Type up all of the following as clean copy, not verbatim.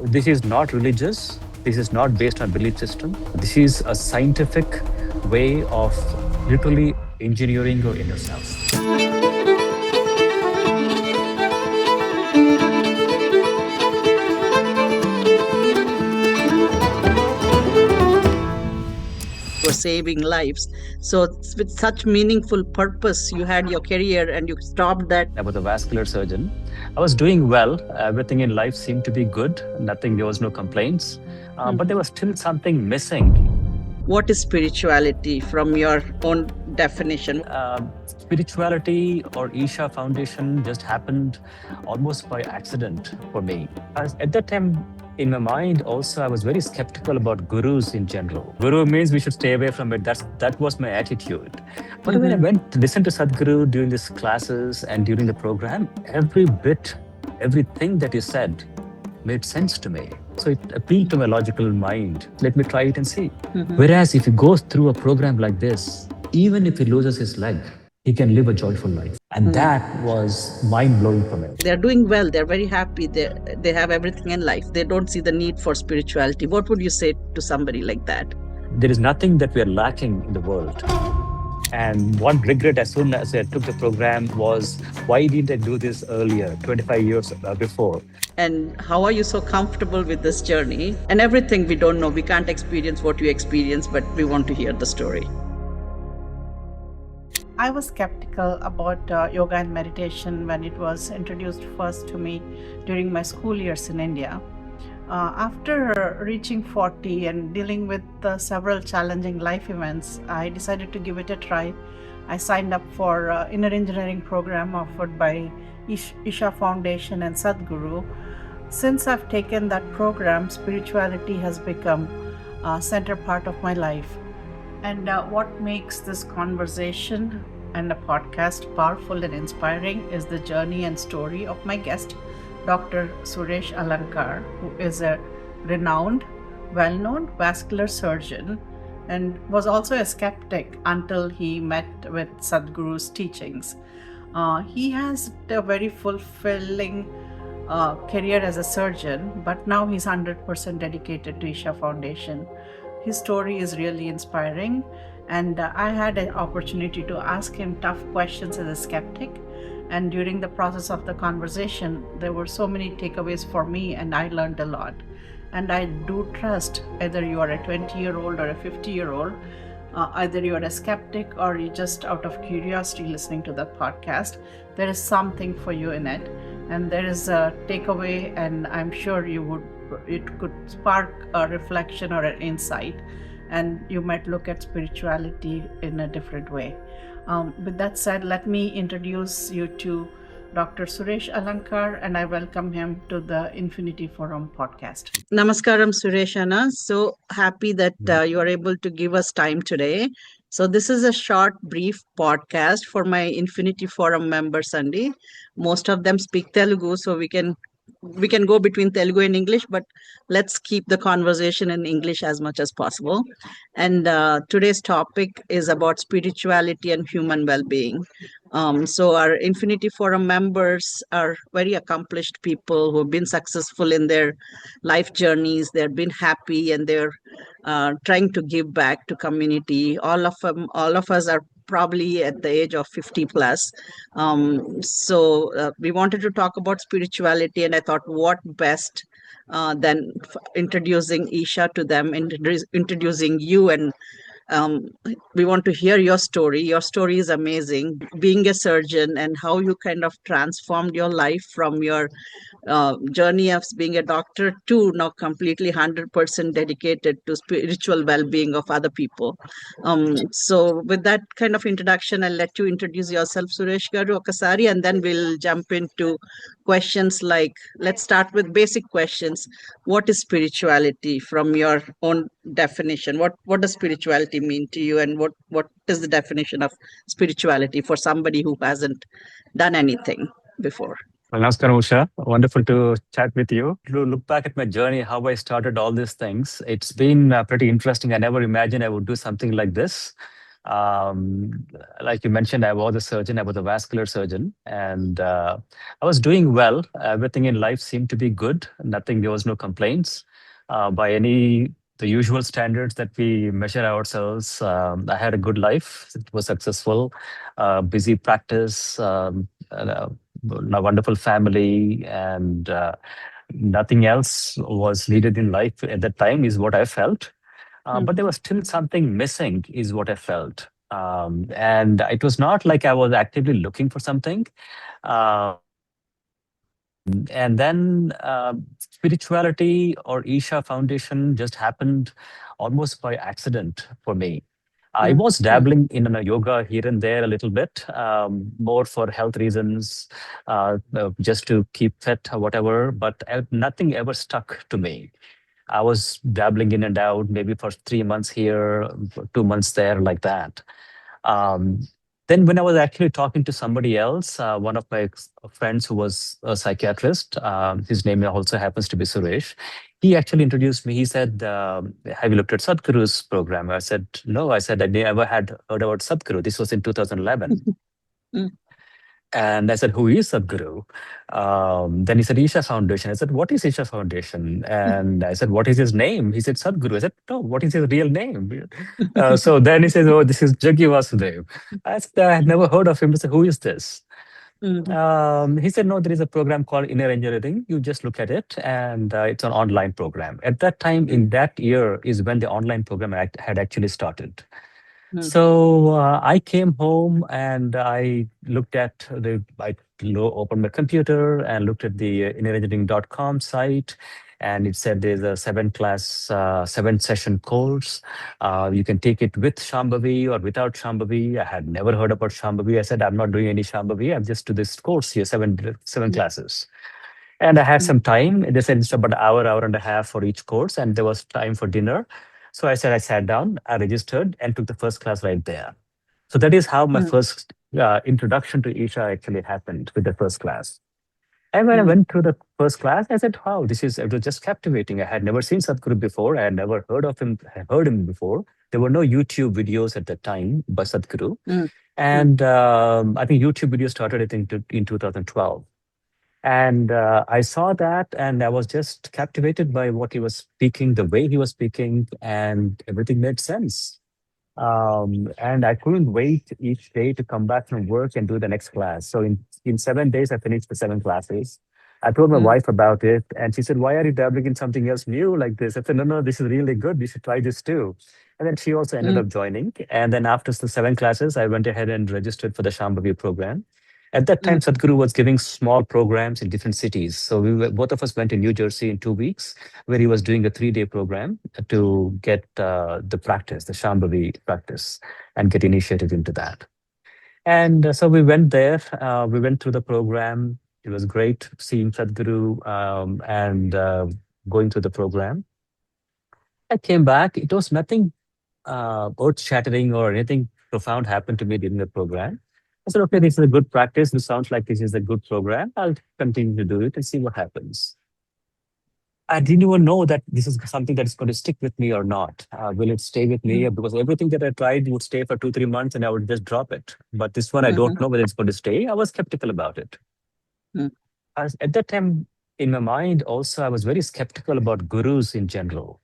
This is not religious. This is not based on belief system. This is a scientific way of literally engineering your inner self. For saving lives. So with such meaningful purpose, you had your career and you stopped that. I was a vascular surgeon. I was doing well. Everything in life seemed to be good. Nothing, there was no complaints. But there was still something missing. What is spirituality from your own definition? Spirituality or Isha Foundation just happened almost by accident for me. At that time, in my mind, also, I was very skeptical about gurus in general. Guru means we should stay away from it. That was my attitude. But when I went to listen to Sadhguru during these classes and during the program, everything that he said made sense to me. So it appealed to my logical mind. Let me try it and see. Whereas if he goes through a program like this, even if he loses his leg, he can live a joyful life. And that was mind-blowing for me. They're doing well. They're very happy. They have everything in life. They don't see the need for spirituality. What would you say to somebody like that? There is nothing that we are lacking in the world. And one regret as soon as I took the program was, why didn't I do this earlier, 25 years before? And how are you so comfortable with this journey? And everything we don't know. We can't experience what you experience, but we want to hear the story. I was skeptical about yoga and meditation when it was introduced first to me during my school years in India. After reaching 40 and dealing with several challenging life events, I decided to give it a try. I signed up for inner engineering program offered by Isha Foundation and Sadhguru. Since I've taken that program, spirituality has become a center part of my life. And what makes this conversation and a podcast powerful and inspiring is the journey and story of my guest, Dr. Suresh Alankar, who is a renowned, well-known vascular surgeon and was also a skeptic until he met with Sadhguru's teachings. He has a very fulfilling career as a surgeon, but now he's 100% dedicated to Isha Foundation. His story is really inspiring, and I had an opportunity to ask him tough questions as a skeptic. And during the process of the conversation, there were so many takeaways for me, and I learned a lot. And I do trust, either you are a 20-year-old or a 50-year-old, either you're a skeptic or you're just out of curiosity listening to the podcast, there is something for you in it, and there is a takeaway, and I'm sure it could spark a reflection or an insight, and you might look at spirituality in a different way. With that said, let me introduce you to Dr. Suresh Alankar, and I welcome him to the Infinity Forum podcast. Namaskaram, Suresh Anna. So happy that you are able to give us time today. So this is a short, brief podcast for my Infinity Forum members, Sunday. Most of them speak Telugu, so we can go between Telugu and English, but let's keep the conversation in English as much as possible. And today's topic is about spirituality and human well-being. So our Infinity Forum members are very accomplished people who have been successful in their life journeys. They've been happy, and they're trying to give back to community. All of us are probably at the age of 50 plus. So we wanted to talk about spirituality, and I thought, what best than introducing Isha to them, introducing you, and we want to hear your story. Your story is amazing, being a surgeon and how you kind of transformed your life from your journey of being a doctor to now completely 100% dedicated to spiritual well-being of other people. So with that kind of introduction, I'll let you introduce yourself, Suresh Garu Okasari, and then we'll jump into questions like, let's start with basic questions. What is spirituality from your own definition? What does spirituality mean to you, and what is the definition of spirituality for somebody who hasn't done anything before? Well, Namaskaram, Usha. Wonderful to chat with you. To look back at my journey, how I started all these things, it's been pretty interesting. I never imagined I would do something like this. Um, like you mentioned, I was a surgeon. I was a vascular surgeon, and I was doing well. Everything in life seemed to be good. Nothing. There was no complaints by any the usual standards that we measure ourselves. I had a good life. It was successful, busy practice, and a wonderful family, and nothing else was needed in life at that time. Is what I felt. But there Mhm. was still something missing, is what I felt. And it was not like I was actively looking for something. And then spirituality or Isha Foundation just happened almost by accident for me. I Mhm. was dabbling in yoga here and there a little bit, more for health reasons, just to keep fit or whatever, but nothing ever stuck to me. I was dabbling in and out, maybe for 3 months here, 2 months there, like that. Um, then, when I was actually talking to somebody else, one of my friends who was a psychiatrist, his name also happens to be Suresh. He actually introduced me. He said, "Have you looked at Sadhguru's program?" I said, "No." I said, "I never had heard about Sadhguru." This was in 2011. Mhm. And I said, "Who is Sadhguru?" Then he said, "Isha Foundation." I said, "What is Isha Foundation?" And I said, "What is his name?" He said, "Sadhguru." I said, "No, what is his real name?" So then he says, "Oh, this is Jaggi Vasudev." I said, "I had never heard of him." I said, "Who is this?" Mhm. He said, "No, there is a program called Inner Engineering. You just look at it, and it's an online program." At that time, in that year, is when the online program had actually started. Mhm. So I came home and I looked at opened my computer and looked at the innerengineering.com site. And it said there's a 7 session course. You can take it with Shambhavi or without Shambhavi. I had never heard about Shambhavi. I said, I'm not doing any Shambhavi. I'm just to this course here, seven classes. And I had Mhm. some time. They said it's about an hour, hour and a half for each course, and there was time for dinner. So I said I sat down, I registered, and took the first class right there. So that is how my Mhm. first introduction to Isha actually happened with the first class. And when I Mhm. went through the first class, I said, "Wow, it was just captivating. I had never seen Sadhguru before. I had never heard him before. There were no YouTube videos at that time by Sadhguru, Mhm. Mhm. and I think YouTube videos started, I think, in 2012." And I saw that, and I was just captivated by what he was speaking, the way he was speaking, and everything made sense. And I couldn't wait each day to come back from work and do the next class. So in 7 days, I finished the 7 classes. I told my Mhm. wife about it, and she said, "Why are you dabbling in something else new like this?" I said, "No, no, this is really good. You should try this too." And then she also ended Mhm. up joining. And then after the 7 classes, I went ahead and registered for the Shambhavi program. At that time, Mhm. Sadhguru was giving small programs in different cities. So both of us went to New Jersey in 2 weeks, where he was doing a 3-day program to get the practice, the Shambhavi practice, and get initiated into that. And so we went there. We went through the program. It was great seeing Sadhguru and going through the program. I came back. It was nothing earth shattering or anything profound happened to me during the program. I said, "Okay, this is a good practice. This sounds like this is a good program. I'll continue to do it and see what happens." I didn't even know that this is something that is going to stick with me or not. Will it stay with me? Mhm. Because everything that I tried would stay for 2, 3 months and I would just drop it. But this one, I don't Mhm. know whether it's going to stay. I was skeptical about it. Mhm. At that time, in my mind, also, I was very skeptical about gurus in general.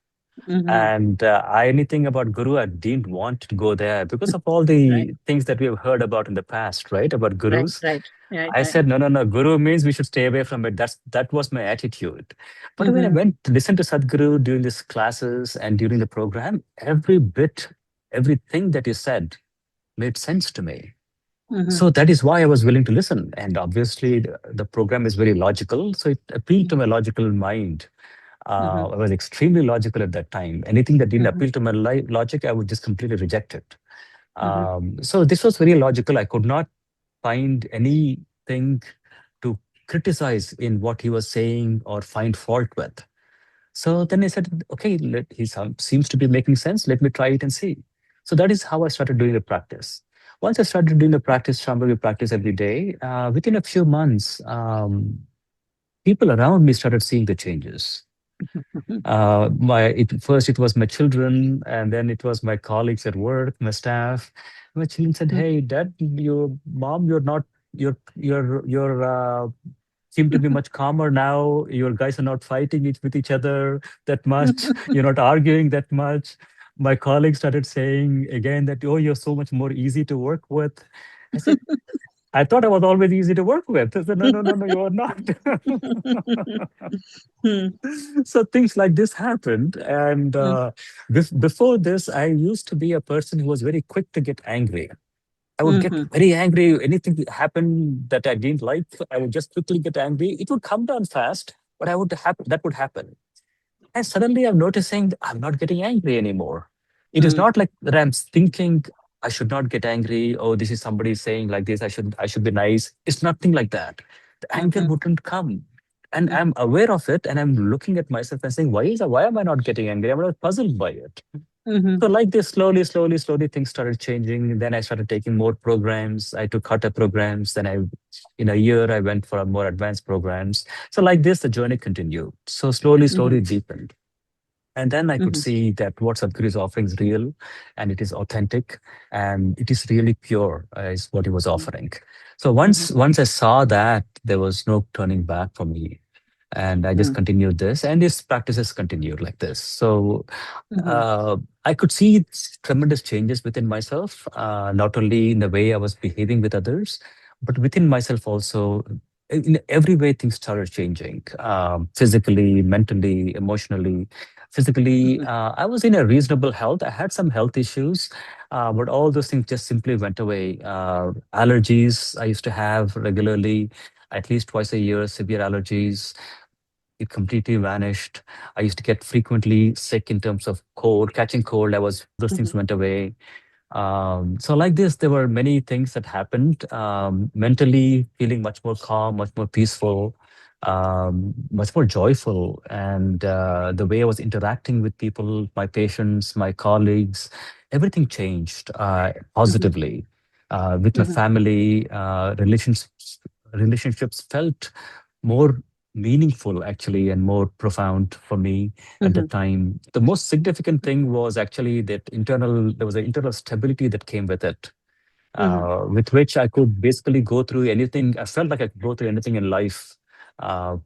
Mhm. And anything about Guru, I didn't want to go there because of all Right. the things that we have heard about in the past, right? About Right. gurus. Right. Right. I Right. said, no, no, no. Guru means we should stay away from it. That was my attitude. But when I Mhm. went to listen to Sadhguru during these classes and during the program, every bit, everything that he said made sense to me. Mhm. So that is why I was willing to listen. And obviously, the program is very logical. So it appealed to my logical mind. Mhm. I was extremely logical at that time. Anything that didn't Mhm. appeal to my logic, I would just completely reject it. Mhm. So this was very logical. I could not find anything to criticize in what he was saying or find fault with. So then I said, okay, seems to be making sense. Let me try it and see. So that is how I started doing the practice. Once I started doing the practice, Shambhavi practice every day, within a few months, people around me started seeing the changes. First it was my children, and then it was my colleagues at work, my staff. My children said, "Hey, Dad, your mom, you're not, you're seem to be much calmer now. Your guys are not fighting with each other that much. You're not arguing that much." My colleagues started saying again that, "Oh, you're so much more easy to work with." I said, "I thought I was always easy to work with." I said, "No, no, no, no, you are not." Hmm, So things like this happened, and hmm, before this, I used to be a person who was very quick to get angry. I would get mhm, very angry. Anything that happened that I didn't like, I would just quickly get angry. It would come down fast, but I would happen. That would happen. And suddenly I'm noticing I'm not getting angry anymore. It is hmm, not like that I'm thinking I should not get angry. Oh, this is somebody saying like this. I should be nice. It's nothing like that. The anger mhm, wouldn't come. And I'm aware of it, and I'm looking at myself and saying, why am I not getting angry? I'm not puzzled by it. mhm, So like this, slowly, slowly, slowly, things started changing. Then I started taking more programs. I took harder programs. Then in a year, I went for more advanced programs. So like this, the journey continued. So slowly, mhm, slowly deepened. And then I could mhm, see that what Sadhguru is offering is real, and it is authentic, and it is really pure, is what he was offering. So mhm, once I saw that, there was no turning back for me. And I just mhm, continued this, and these practices continued like this. So mhm, uh, I could see tremendous changes within myself, not only in the way I was behaving with others, but within myself also. In every way, things started changing, physically, mentally, emotionally. Physically, mhm, I was in a reasonable health. I had some health issues, but all those things just simply went away. Allergies I used to have regularly, at least twice a year, severe allergies. It completely vanished. I used to get frequently sick in terms of cold, catching cold. Those things mhm, went away. So like this, there were many things that happened. Mentally, feeling much more calm, much more peaceful, much more joyful, and the way I was interacting with people, my patients, my colleagues, everything changed mhm, positively. With my mhm, family, relationships felt more meaningful actually and more profound for me at mhm, that time. The most significant thing was actually that there was an internal stability that came with it, mhm, with which I could basically go through anything. I felt like I could go through anything in life uh,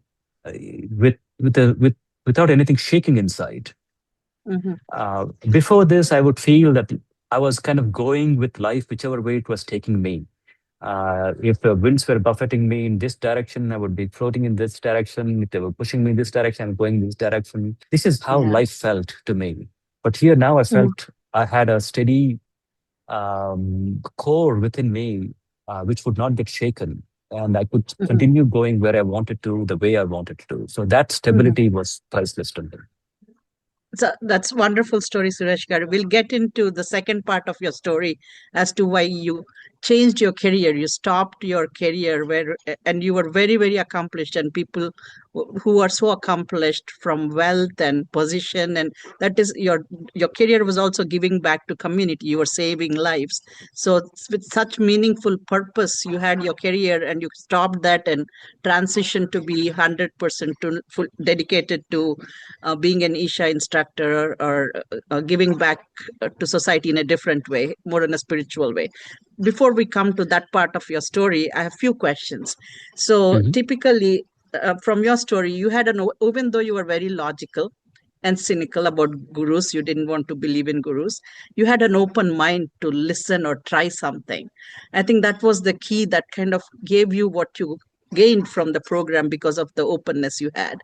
without anything shaking inside. mhm, Before this, I would feel that I was kind of going with life whichever way it was taking me. If the winds were buffeting me in this direction, I would be floating in this direction. If they were pushing me in this direction, I'm going this direction. This is how yeah. life felt to me. But here now, I Mhm, felt I had a steady core within me, which would not get shaken. And I could mhm, continue going where I wanted to, the way I wanted to. So that mhm. stability was priceless to me. So that's wonderful story, Suresh Garu. We'll get into the second part of your story as to why you changed your career. You stopped your career and you were very, very accomplished, and people who are so accomplished from wealth and position, and that is your career was also giving back to community. You were saving lives. So with such meaningful purpose, you had your career, and you stopped that and transitioned to be 100% dedicated to being an Isha instructor, or giving back to society in a different way, more in a spiritual way. Before we come to that part of your story, I have few questions. So Mhm. typically, from your story, you had even though you were very logical and cynical about gurus, you didn't want to believe in gurus, you had an open mind to listen or try something. I think that was the key that kind of gave you what you gained from the program because of the openness you had.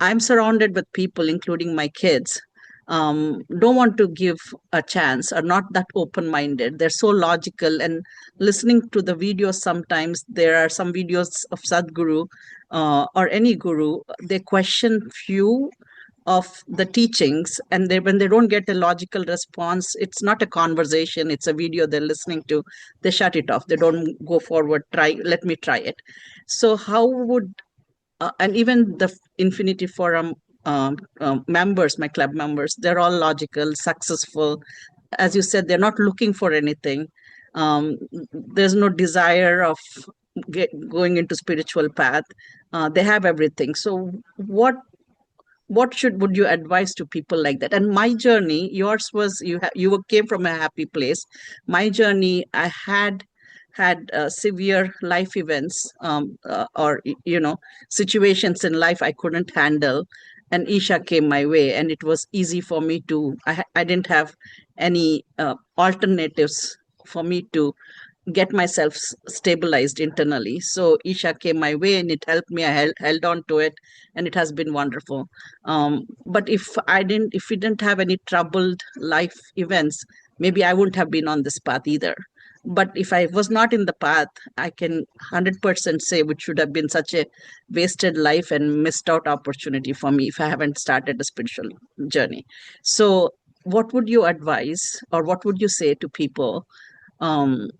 I'm surrounded with people, including my kids, don't want to give a chance, are not that open minded. They're so logical. And listening to the videos, sometimes there are some videos of Sadhguru or any guru, they question few of the teachings, and when they don't get a logical response, it's not a conversation, it's a video they're listening to, they shut it off, they don't go forward, let me try it. So how would and even the Infinity Forum members, my club members, they're all logical, successful. As you said, they're not looking for anything. There's no desire of going into spiritual path. They have everything. So, what what would you advise to people like that? And my journey, yours was, came from a happy place. My journey, I had severe life events, or situations in life I couldn't handle, and Isha came my way, and it was easy for me to, I didn't have any alternatives for me to get myself stabilized internally. So Isha came my way, and it helped me. I held on to it, and it has been wonderful. But if we didn't have any troubled life events, maybe I wouldn't have been on this path either. But if I was not in the path, I can 100% say which should have been such a wasted life and missed out opportunity for me if I haven't started a spiritual journey. So what would you advise, or what would you say to people? um,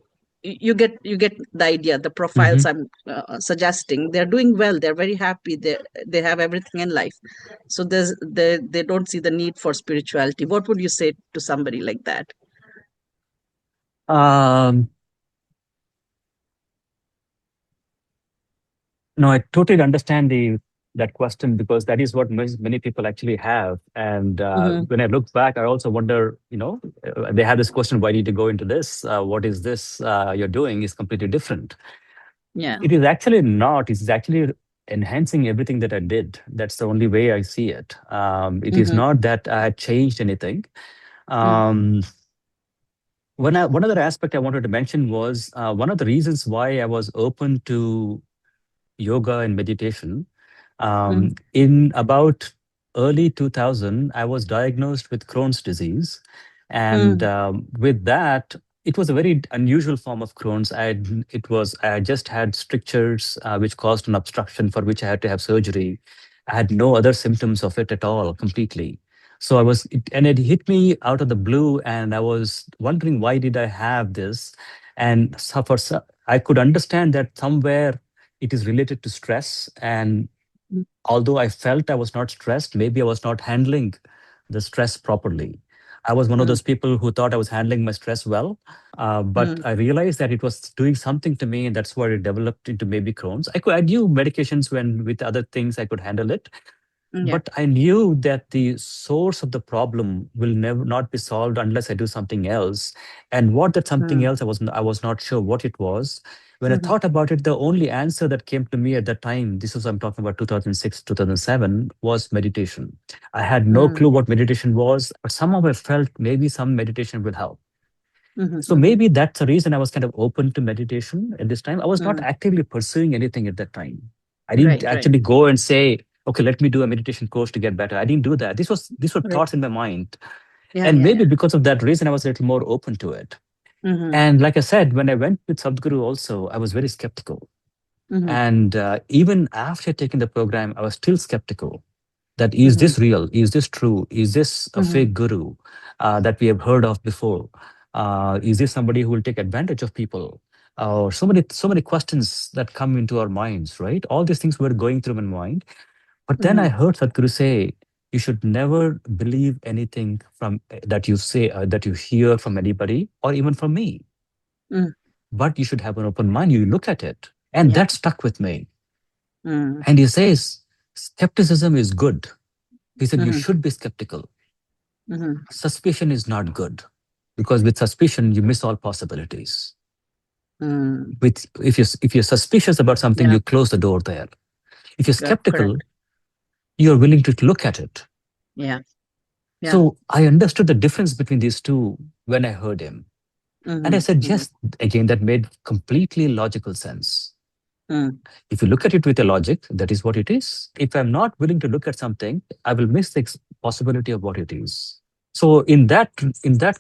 you get the idea. The profiles Hmm. I'm suggesting, they're doing well, they're very happy, they have everything in life, so they don't see the need for spirituality. What would you say to somebody like that? Um, no, I totally understand the that question because that is what many people actually have. And Mm-hmm. when I look back, I also wonder, they have this question: Why need to go into this? What is this you're doing? Is completely different. Yeah. It is actually not. It's actually enhancing everything that I did. That's the only way I see it. It is Mm-hmm. not that I had changed anything. Um, one other aspect I wanted to mention was one of the reasons why I was open to yoga and meditation. Mm-hmm. In about early 2000, I was diagnosed with Crohn's disease. And with that, it was a very unusual form of Crohn's. I just had strictures, which caused an obstruction for which I had to have surgery. I had no other symptoms of it at all, completely. So and it hit me out of the blue, and I was wondering why did I have this, and I could understand that somewhere it is related to stress. And although I felt I was not stressed, maybe I was not handling the stress properly. I was one of Mm-hmm. those people who thought I was handling my stress well, but Mm-hmm. I realized that it was doing something to me, and that's where it developed into maybe Crohn's. I knew medications when with other things I could handle it, Yeah. but I knew that the source of the problem will never not be solved unless I do something else. And what that something Mm-hmm. else, I was not sure what it was. When I Mm-hmm. thought about it, the only answer that came to me at that time, this was I'm talking about 2006, 2007, was meditation. I had no clue what meditation was, but somehow I felt maybe some meditation will help. So Mm-hmm. maybe that's the reason I was kind of open to meditation at this time. I was not Mm-hmm. actively pursuing anything at that time. I didn't Right, right. actually go and say, okay, let me do a meditation course to get better. I didn't do that. These were Right. thoughts in my mind. Yeah, And yeah, maybe yeah. because of that reason, I was a little more open to it. Mm-hmm. And like I said, when I went with Sadhguru also, I was very skeptical. Mm-hmm. And even after taking the program, I was still skeptical that is Mm-hmm. this real? Is this true? Is this a Mm-hmm. fake guru that we have heard of before? Is this somebody who will take advantage of people? So many questions that come into our minds, right? All these things were going through my mind. But then I Mm-hmm. heard Sadhguru say, you should never believe anything from that you say, that you hear from anybody or even from me. Mm-hmm. But you should have an open mind. You look at it. And Yeah. that stuck with me. Mm-hmm. And he says, skepticism is good. He said, you Mm-hmm. should be skeptical. Mm-hmm. Suspicion is not good because with suspicion, you miss all possibilities. Mm-hmm. If you're suspicious about something, Yeah. you close the door there. If you're Correct. skeptical, you're willing to look at it. Yeah. Yeah. So I understood the difference between these two when I heard him. And I Mm-hmm. said, Mm-hmm. yes, again, that made completely logical sense. Mm-hmm. If you look at it with a logic, that is what it is. If I'm not willing to look at something, I will miss the possibility of what it is. So in that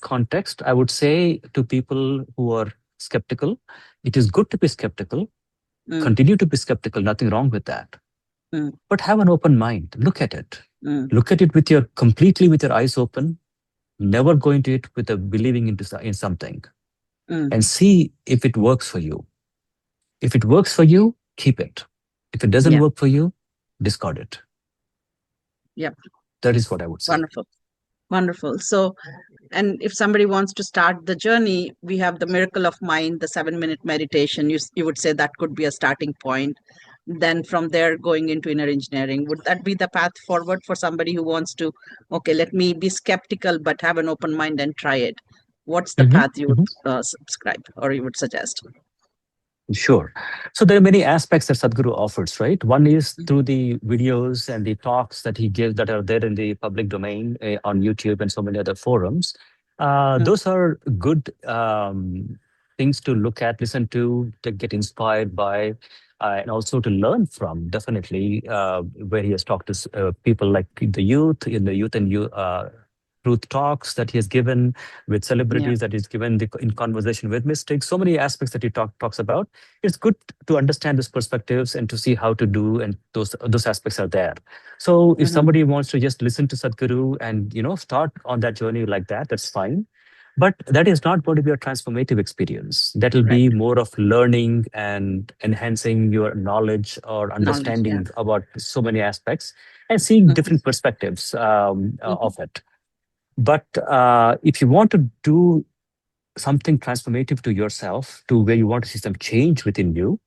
context, I would say to people who are skeptical, it is good to be skeptical. Continue to be skeptical. Nothing wrong with that. Mm-hmm. But have an open mind. Look at it. Mm-hmm. Look at it with your completely with your eyes open. Never go into it with a believing in something, Mm-hmm. and see if it works for you. If it works for you, keep it. If it doesn't Yeah. work for you, discard it. Yep. That is what I would say. Wonderful. Wonderful. So, and if somebody wants to start the journey, we have the Miracle of Mind, the 7-minute meditation. You would say that could be a starting point. then from there going into inner engineering. Would that be the path forward for somebody who wants to, okay, let me be skeptical but have an open mind and try it? What's the Hmm. path you would subscribe or you would suggest? Sure. So there are many aspects that Sadhguru offers, right? One is through the videos and the talks that he gives that are there in the public domain on YouTube and so many other forums. Mm, Those are good things to look at, listen to get inspired by, and also to learn from, definitely, where he has talked to people like the youth, in the youth and youth. Truth talks that he has given with yeah. celebrities that he's given in conversation with mystics, so many aspects that he talks about. It's good to understand those perspectives and to see how to do, and those aspects are there. So if Hmm. somebody wants to just listen to Sadhguru and start on that journey like that, that's fine. But that is not going to be a transformative experience. That will Right. be more of learning and enhancing your knowledge or Knowledge. Yeah. understanding about so many aspects and seeing Hmm. different perspectives Hmm. of it. But if you want to do something transformative to yourself, to where you want to see some change within you,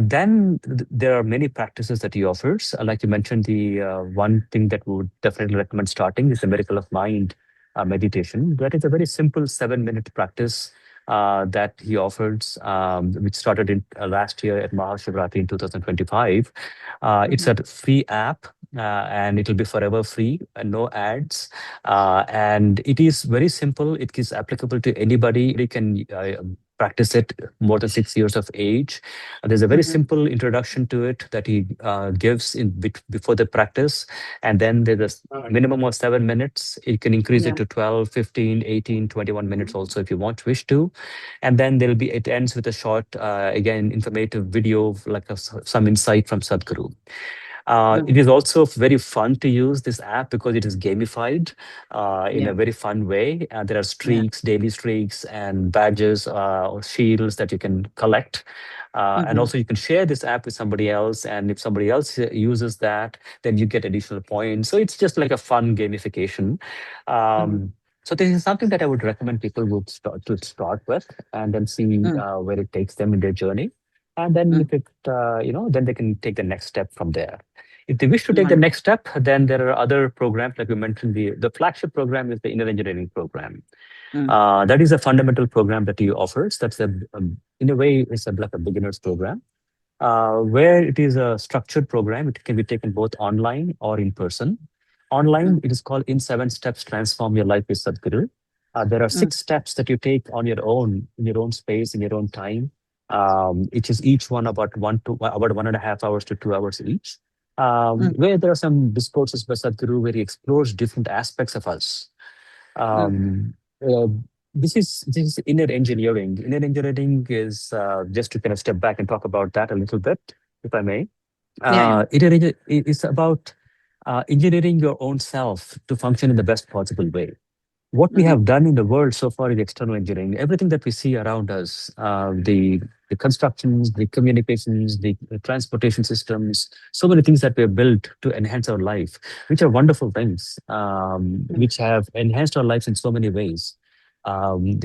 then there are many practices that he offers. Like you mentioned, the one thing that we would definitely recommend starting is the Miracle of Mind meditation. That is a very simple 7-minute practice that he offers, which started in last year at Mahashivratri in 2025. It's Hmm. a free app. And it will be forever free and no ads. And it is very simple. It is applicable to anybody. Can practice it more than 6 years of age. There's a very Hmm. simple introduction to it that he gives before the practice. And then there's a minimum of 7 minutes. You can increase Yeah. it to 12, 15, 18, 21 minutes also if you wish to. And then it ends with a short, again, informative video, like some insight from Sadhguru. It Mm. is also very fun to use this app because it is gamified in Yeah. a very fun way. There are Yeah. streaks, daily streaks, and badges or shields that you can collect. And Hmm. also, you can share this app with somebody else. And if somebody else uses that, then you get additional points. So it's just like a fun gamification. Hmm. So this is something that I would recommend people would start with, and then see Mm. where it takes them in their journey. And then Mm. if it, then they can take the next step from there. If they wish to take the Wonderful. next step, then there are other programs, like we mentioned. The flagship program is the Inner Engineering program. Mm. That is a fundamental program that he offers. That's in a way, it's like a beginner's program, where it is a structured program. It can be taken both online or in person. Online, Mm. it is called In 7 Steps Transform Your Life with Sadhguru. There are Mm. 6 steps that you take on your own, in your own space, in your own time. It is each one about 1.5 hours to 2 hours each. Mm. Where there are some discourses by Sadhguru where he explores different aspects of us. Mm. Um, uh, this is inner engineering. Inner engineering is, just to kind of step back and talk about that a little bit, if I may. Yeah. Yeah. It's about engineering your own self to function in the best possible way. What we Hmm. have done in the world so far is external engineering. Everything that we see around us, the constructions, the communications, the transportation systems, so many things that we have built to enhance our life, which are wonderful things, Mm. which have enhanced our lives in so many ways.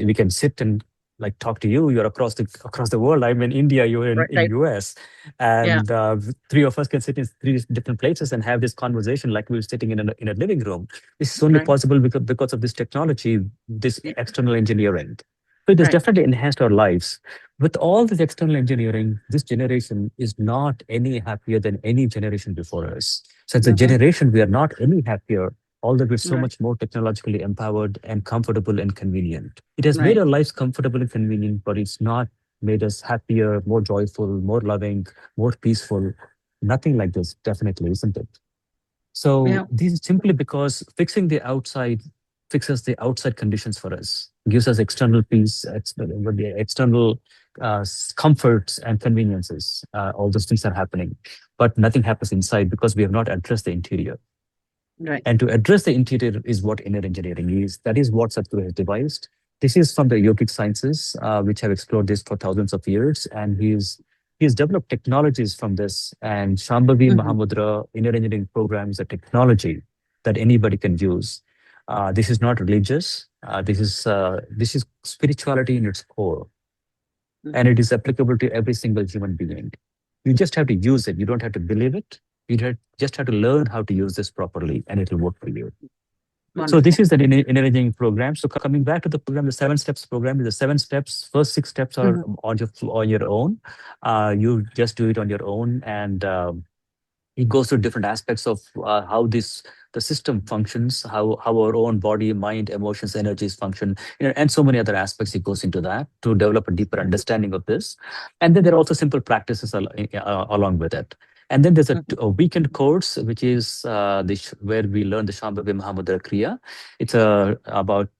We can sit and like talk to you. You're across the world. I'm in India. You're in Right. Right. US, Yeah. and three of us can sit in three different places and have this conversation like we were sitting in a living room. This is only Right. possible because of this technology, this Yeah. external engineering. So it has Right. definitely enhanced our lives. With all this external engineering, this generation is not any happier than any generation before us. So as a Hmm. generation, we are not any happier, although we're so Right. much more technologically empowered and comfortable and convenient. It has made Right. our lives comfortable and convenient, but it's not made us happier, more joyful, more loving, more peaceful. Nothing like this, definitely, isn't it? So Yeah. this is simply because fixing the outside fixes the outside conditions for us, gives us external peace, with the external comforts and conveniences. All those things are happening, but nothing happens inside because we have not addressed the interior. Right. And to address the interior is what inner engineering is. That is what Sadhguru has devised. This is from the yogic sciences, which have explored this for thousands of years. And he's developed technologies from this. And Shambhavi Hmm. Mahamudra inner engineering program is a technology that anybody can use. This is not religious. This is spirituality in its core, and Hmm. it is applicable to every single human being. You just have to use it. You don't have to believe it. Just have to learn how to use this properly, and it will work for you. So this Wonderful. is the inner engineering program. So coming back to the program, the 7 steps program is the 7 steps. First 6 steps are Mhm, on your own. You just do it on your own, and it goes through different aspects of how this the system functions, how our own body, mind, emotions, energies function, and so many other aspects. It goes into that to develop a deeper mhm, understanding of this. And then there are also simple practices along with it. And then there's mhm, a weekend course, which is where we learn the Shambhavi Mahamudra Kriya. It's about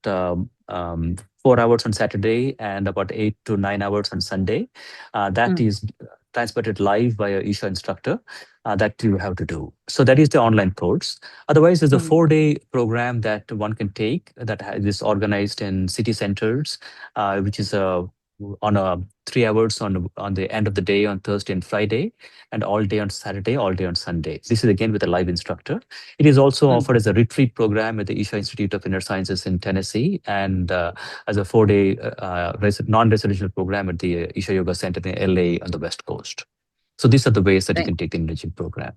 4 hours on Saturday and about 8 to 9 hours on Sunday. That mhm, is transmitted live by a Isha instructor that you have to do. So that is the online course. Otherwise, there's a mhm, 4-day program that one can take that is organized in city centers, which is on a 3 hours on the end of the day on Thursday and Friday, and all day on Saturday, all day on Sunday. This is again with a live instructor. It is also mhm. offered as a retreat program at the Isha Institute of Inner Sciences in Tennessee, and as a 4-day non-residential program at the Isha Yoga Center in LA on the West Coast. So these are the ways that you Thank, can take the enriching program.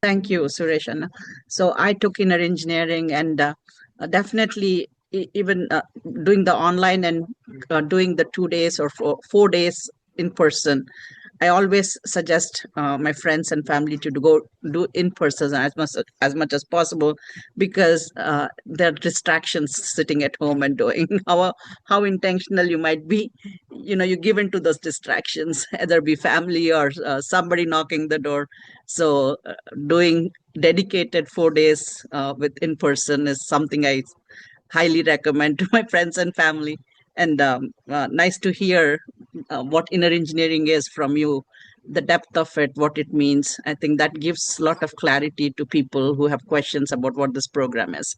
thank you, Suresh. So I took inner engineering, and definitely even doing the online and doing the 2 days or 4 days in person. I always suggest my friends and family to go do in person as much as possible, because there are distractions sitting at home and doing how intentional you might be. You give in to those distractions, either be family or somebody knocking the door. So doing dedicated 4 days with in person is something I highly recommend to my friends and family. And nice to hear what inner engineering is from you, the depth of it, what it means. I think that gives a lot of clarity to people who have questions about what this program is.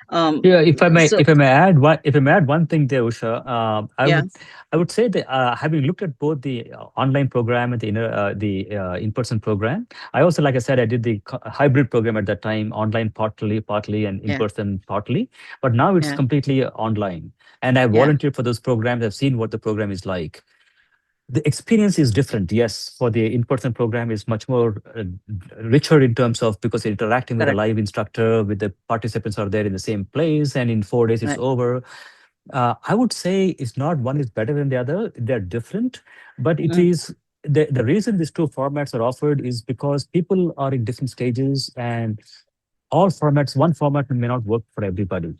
Um, Yeah, if I may, so, if I may add one thing there, Usha, yeah, I would say that having looked at both the online program and the in-person program, I also, like I said, I did the hybrid program at that time, online partly, and yeah, in-person partly. But now it's yeah, completely online, and I yeah, volunteered for those programs. I've seen what the program is like. The experience is different. Yes, for the in-person program is much more richer in terms of because you're interacting with a correct. live instructor, with the participants are there in the same place, and in 4 days it's Right. over. I would say it's not one is better than the other. They're different, but it Mm, is the reason these two formats are offered is because people are in different stages, and all formats, one format may not work for everybody.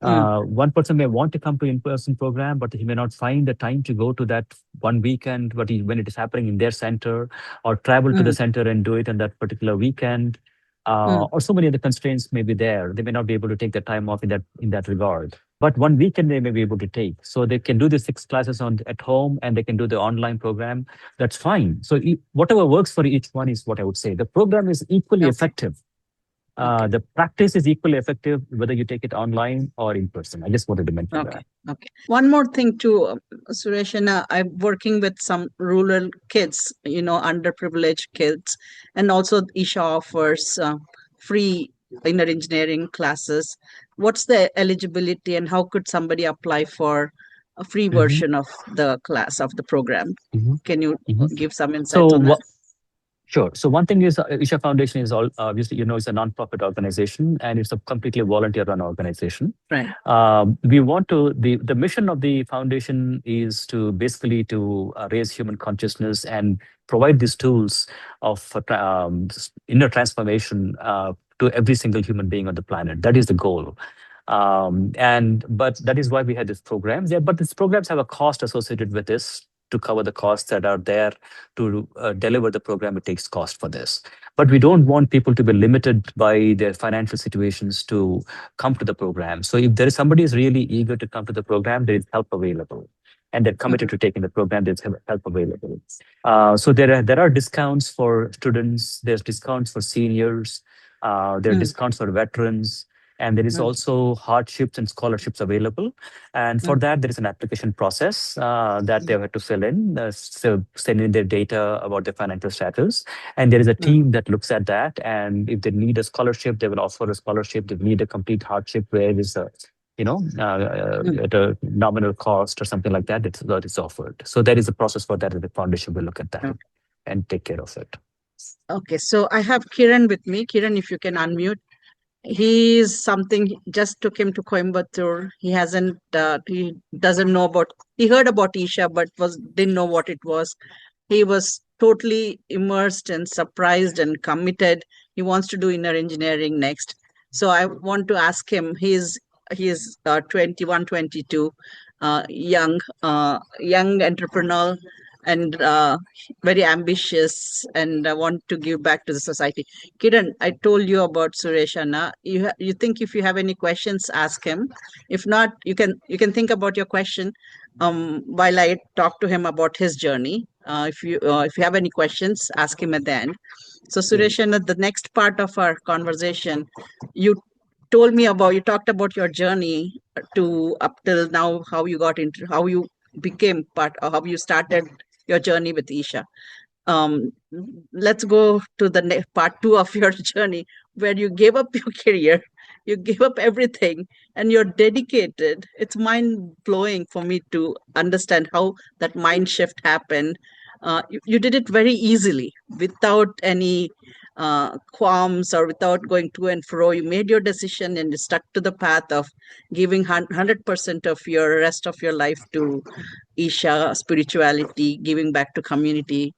mm, One person may want to come to in-person program, but he may not find the time to go to that one weekend, when it is happening in their center, or travel to the mm, center and do it on that particular weekend. mm, Or so many other constraints may be there. They may not be able to take the time off in that regard. But one weekend they may be able to take, so they can do the 6 classes on at home, and they can do the online program. That's fine. So whatever works for each one is what I would say. The program is equally okay, effective. okay. The practice is equally effective whether you take it online or in person. I just wanted to mention Okay. that. Okay. One more thing too, Suresh, and I'm working with some rural kids, underprivileged kids, and also Isha offers free inner engineering classes. What's the eligibility, and how could somebody apply for a free Mhm, version of the class of the program? mhm, Can you mhm. give some insights So on that? what? Sure. So one thing is, Isha Foundation is all obviously it's a non-profit organization, and it's a completely volunteer-run organization. Right. We want to the mission of the foundation is to basically to raise human consciousness and provide these tools of inner transformation to every single human being on the planet. That is the goal. And but that is why we had this programs. Yeah, but these programs have a cost associated with this. To cover the costs that are there to deliver the program, it takes cost for this. But we don't want people to be limited by their financial situations to come to the program. So if there is somebody is really eager to come to the program, there is help available, and they're committed Mhm, to taking the program. There's help available. So there are discounts for students. There's discounts for seniors. There are mm, discounts for veterans. And there is mm, also hardships and scholarships available. And for mm, that, there is an application process that they mm, have to fill in, so send in their data about their financial status. And there is a mm, team that looks at that. And if they need a scholarship, they will offer a scholarship. If they need a complete hardship where it is mm. at a nominal cost or something like that, that is offered. So there is a process for that, and the foundation will look at that. and take care of it. Okay, so I have Kiran with me. Kiran, if you can unmute. He's something just took him to Coimbatore. He doesn't know about, he heard about Isha, but didn't know what it was. He was totally immersed and surprised and committed. He wants to do inner engineering next. So I want to ask him. He is 21, 22, young entrepreneur, and very ambitious, and want to give back to the society. Kiran, I told you about Suresh Anna. You think if you have any questions, ask him. If not, you can think about your question while I talk to him about his journey. If you have any questions, ask him at the end. So Yeah. Suresh, and the next part of our conversation, you you talked about your journey to up till now, how you became part, or how you started your journey with Isha. um, let's go to the part two of your journey, where you gave up your career, you gave up everything, and you're dedicated. It's mind blowing for me to understand how that mind shift happened. You did it very easily, without any qualms, or without going to and fro. You made your decision and you stuck to the path of giving 100% of your rest of your life to Isha spirituality, giving back to community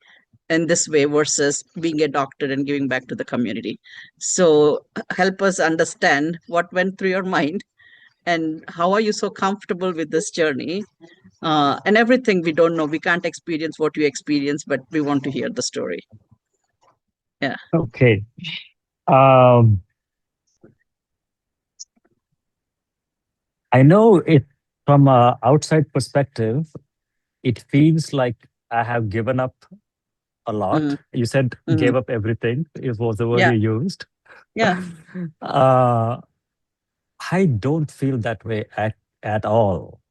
in this way, versus being a doctor and giving back to the community. So help us understand what went through your mind, and how are you so comfortable with this journey, and everything. We don't know, we can't experience what you experience, but we want to hear the story. Yeah. Okay. Um, I know it from a outside perspective, it feels like I have given up a Mm, lot. You said mm, gave up everything. It was the word yeah. you used. Yeah. uh, I don't feel that way at all.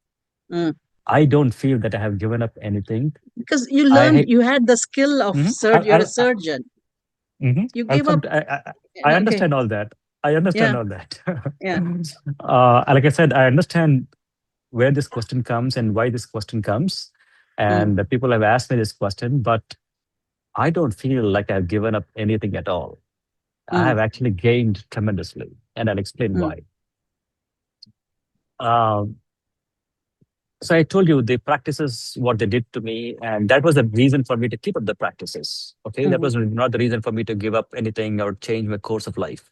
Mm. I don't feel that I have given up anything. Because you learned, I you had the skill of mhm. you're a surgeon. You I'll gave come. up. I Okay. understand all that. I understand Yeah. all that. Yeah. Like I said, I understand where this question comes and why this question comes, Mm, and the people have asked me this question, but I don't feel like I've given up anything at all. I mm, have actually gained tremendously, and I'll explain mm, why. Um, So I told you the practices, what they did to me, and that was the reason for me to keep up the practices. Okay, that mm, was not the reason for me to give up anything or change my course of life.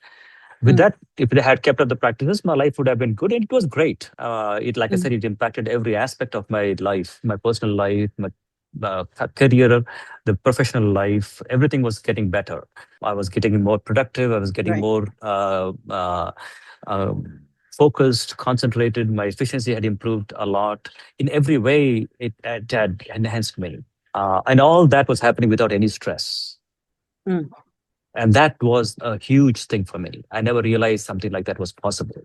With mm, that, if they had kept up the practices, my life would have been good, and it was great. Like I mm, said, it impacted every aspect of my life, my personal life, my career, the professional life. Everything was getting better. I was getting more productive. I was getting right. more um, focused, concentrated. My efficiency had improved a lot. In every way, it had enhanced me. And all that was happening without any stress. Mm, And that was a huge thing for me. I never realized something like that was possible.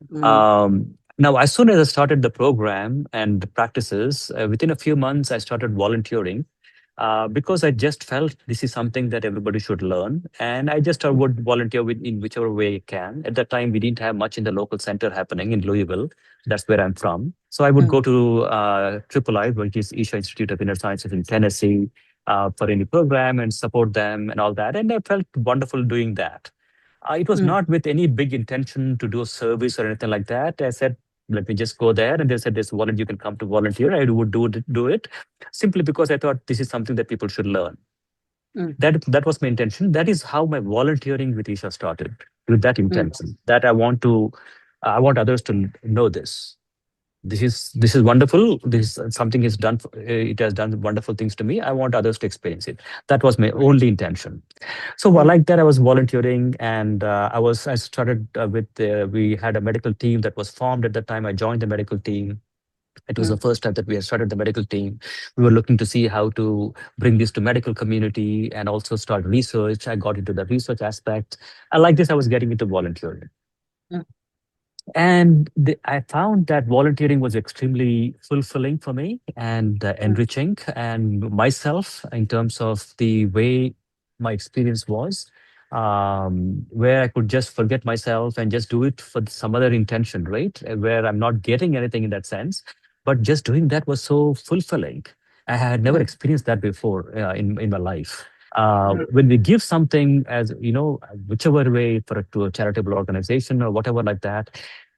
mm, Now, as soon as I started the program and the practices, within a few months, I started volunteering because I just felt this is something that everybody should learn. And I just would volunteer in whichever way I can. At that time, we didn't have much in the local center happening in Louisville. That's where I'm from. So I would mm, go to III, which is Isha Institute of Inner Sciences in Tennessee, for any program and support them and all that. And I felt wonderful doing that. It was mm, not with any big intention to do a service or anything like that. I said, let me just go there. And they said, there's volunteer, you can come to volunteer. I would do it simply because I thought this is something that people should learn. mm, That was my intention. That is how my volunteering with Isha started, with that mm, intention that I want others to know this. This is wonderful. This is something is done. It has done wonderful things to me. I want others to experience it. That was my right. only intention. So Mm, like that, I was volunteering, and I started with we had a medical team that was formed at that time. I joined the medical team. It was mm, the first time that we had started the medical team. We were looking to see how to bring this to medical community and also start research. I got into the research aspect. And like this, I was getting into volunteering. mm, And I found that volunteering was extremely fulfilling for me and mm, enriching, and myself in terms of the way my experience was, where I could just forget myself and just do it for some other intention, right? Where I'm not getting anything in that sense, but just doing that was so fulfilling. I had never Mm, experienced that before in my life. mm, When we give something, as you know, whichever way, to a charitable organization or whatever like that,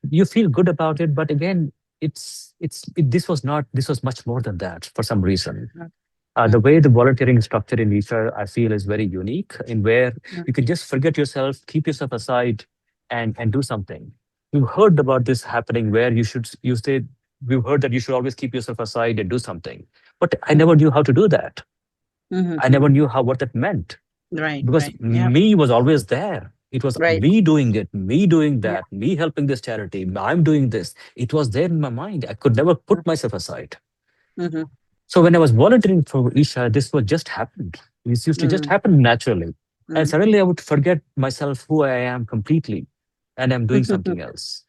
you feel good about it. But again, this was not, this was much more than that for some reason. mm, The mm, way the volunteering structure in Isha, I feel, is very unique, in where mm, you can just forget yourself, keep yourself aside, and do something. We've heard about this happening where you say, we've heard that you should always keep yourself aside and do something, but I mm, never knew how to do that. mhm, I never mhm. knew how what that meant, Right, because right. Yeah, me was always there. It was right. me doing it, me doing Yeah. that, me helping this charity. I'm doing this. It was there in my mind. I could never Mm, put myself aside. mhm, So when I was volunteering for Isha, this was just happened. This used to just mm, happen naturally. And mm. suddenly I would forget myself, who I am completely, and I'm doing something else.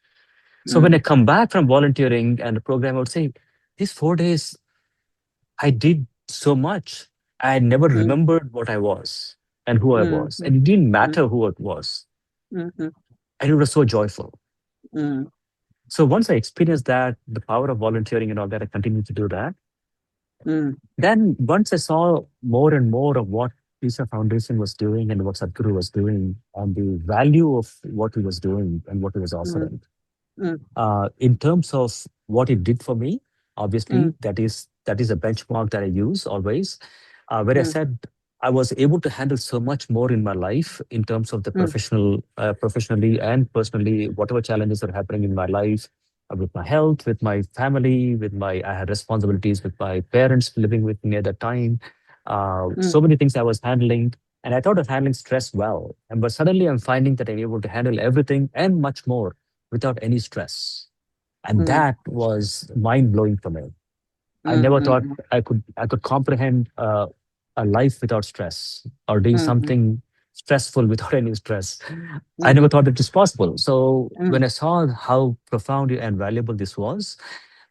So when I Mm, come back from volunteering and the program, I would say, these 4 days, I did so much. I never mm, remembered what I was and who I mm, was. mm, And it didn't mm, matter who it was. mhm, And it was so joyful. mm, So once I experienced that, the power of volunteering and all that, I continued to do that. mm, Then once I saw more and more of what Isha Foundation was doing and what Sadhguru was doing, and the value of what he was doing and what he was mm, offering, mm, in terms of what it did for me, mm, obviously that is a benchmark that I use always. Where I mm, said I was able to handle so much more in my life in terms of the mm, professionally and personally, whatever challenges are happening in my life, with my health, with my family, with my I had responsibilities with my parents living with me at that time. mm, So many things I was handling, and I thought of handling stress well. And but suddenly I'm finding that I'm able to handle everything and much more without any stress. And mm, that was mind blowing for me. I mm, never thought mm, I could comprehend a life without stress, or doing mm, mm, something stressful without any stress. I never mhm, thought it was possible. So mm, when I saw how profound and valuable this was,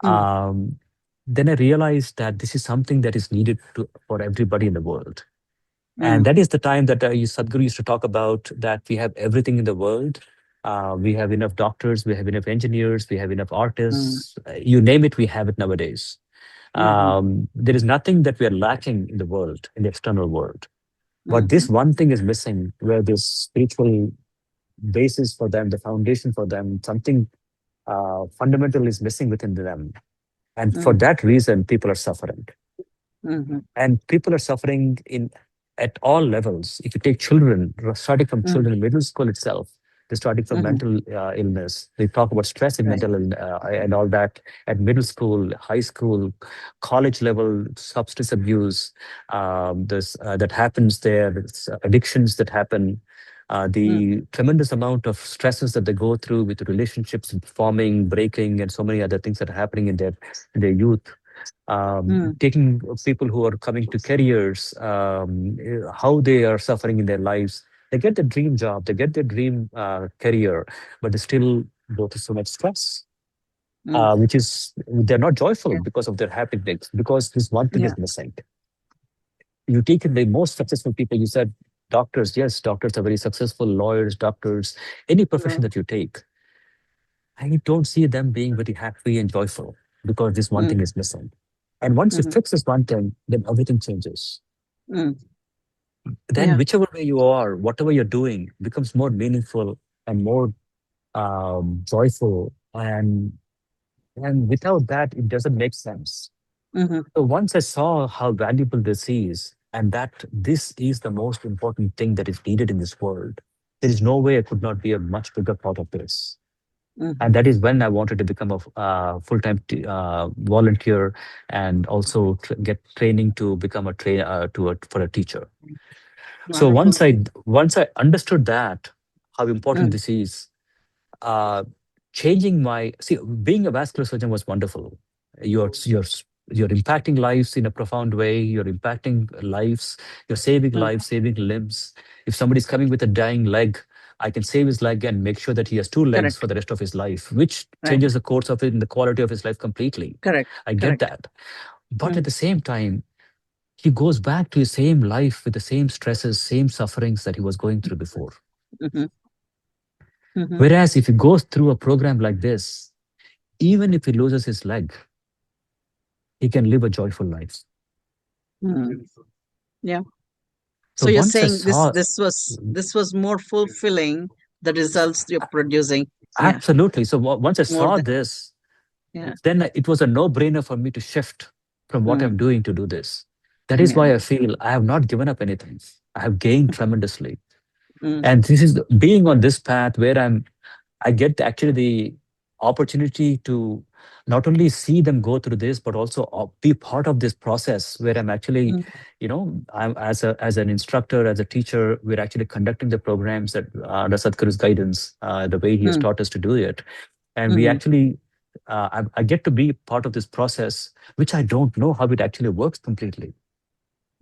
mm, um, then I realized that this is something that is needed for everybody in the world. And mm, that is the time that Sadhguru used to talk about, that we have everything in the world. We have enough doctors, we have enough engineers, we have enough mm, artists. You name it, we have it nowadays. mhm, There is nothing that we are lacking in the world, in the external world. But mhm, this one thing is missing, where this spiritual basis for them, the foundation for them, something fundamental is missing within them. And for mm, that reason, people are suffering. mhm, And people are suffering in at all levels. If you take children, starting from mm, children, middle school itself, they're starting from mhm. mental illness. They talk about stress and Right. and all that at middle school, high school, college level, substance abuse. This that happens there. Addictions that happen. Mm, The tremendous amount of stresses that they go through with relationships forming, breaking, and so many other things that are happening in their youth. mm, Taking people who are coming to careers, how they are suffering in their lives. They get the dream job, they get their dream career, but they still go through so much stress, mm. which is they're not joyful Yeah. because of their happiness, because this one thing Yeah. is missing. You take the most successful people, you said doctors, yes, doctors are very successful, lawyers, doctors, any profession Mm, that you take. I don't see them being very happy and joyful because this one mm, thing is missing. And once you mhm, fix this one thing, then everything changes. mm. Then, Yeah. whichever way you are, whatever you're doing becomes more meaningful and more joyful. And without that, it doesn't make sense. Mhm, So once I saw how valuable this is, and that this is the most important thing that is needed in this world, there is no way I could not be a much bigger part of this. And mhm. that is when I wanted to become a full-time volunteer, and also get training to become a trainer for a teacher. So Wonderful. once I understood that, how important Mm, this is, uh, changing my see being a vascular surgeon was wonderful. You're impacting lives in a profound way. You're impacting lives. You're saving mm. lives, saving limbs. If somebody's coming with a dying leg, I can save his leg and make sure that he has two legs Correct. for the rest of his life, which Right. changes the course of it and the quality of his life completely. Correct. I get Correct. that. But at Mm, the same time, he goes back to his same life with the same stresses, same sufferings that he was going through before. mhm, mhm, Whereas if he goes through a program like this, even if he loses his leg, he can live a joyful life. Mm. Yeah. So So you're once I saying this saw, this was more fulfilling, the results you're producing. Yeah. absolutely. So once I More saw than, this, yeah. then it was a no-brainer for me to shift from what Mm. I'm doing to do this. That is Yeah. why I feel I have not given up anything. I have gained tremendously. Mm. And this is being on this path where I get actually the opportunity to not only see them go through this, but also be part of this process where I'm actually, Mm. I'm as an instructor, as a teacher, we're actually conducting the programs that under Sadhguru's guidance, the way he has Mm. taught us to do it, and we Mm. actually. I get to be part of this process, which I don't know how it actually works completely.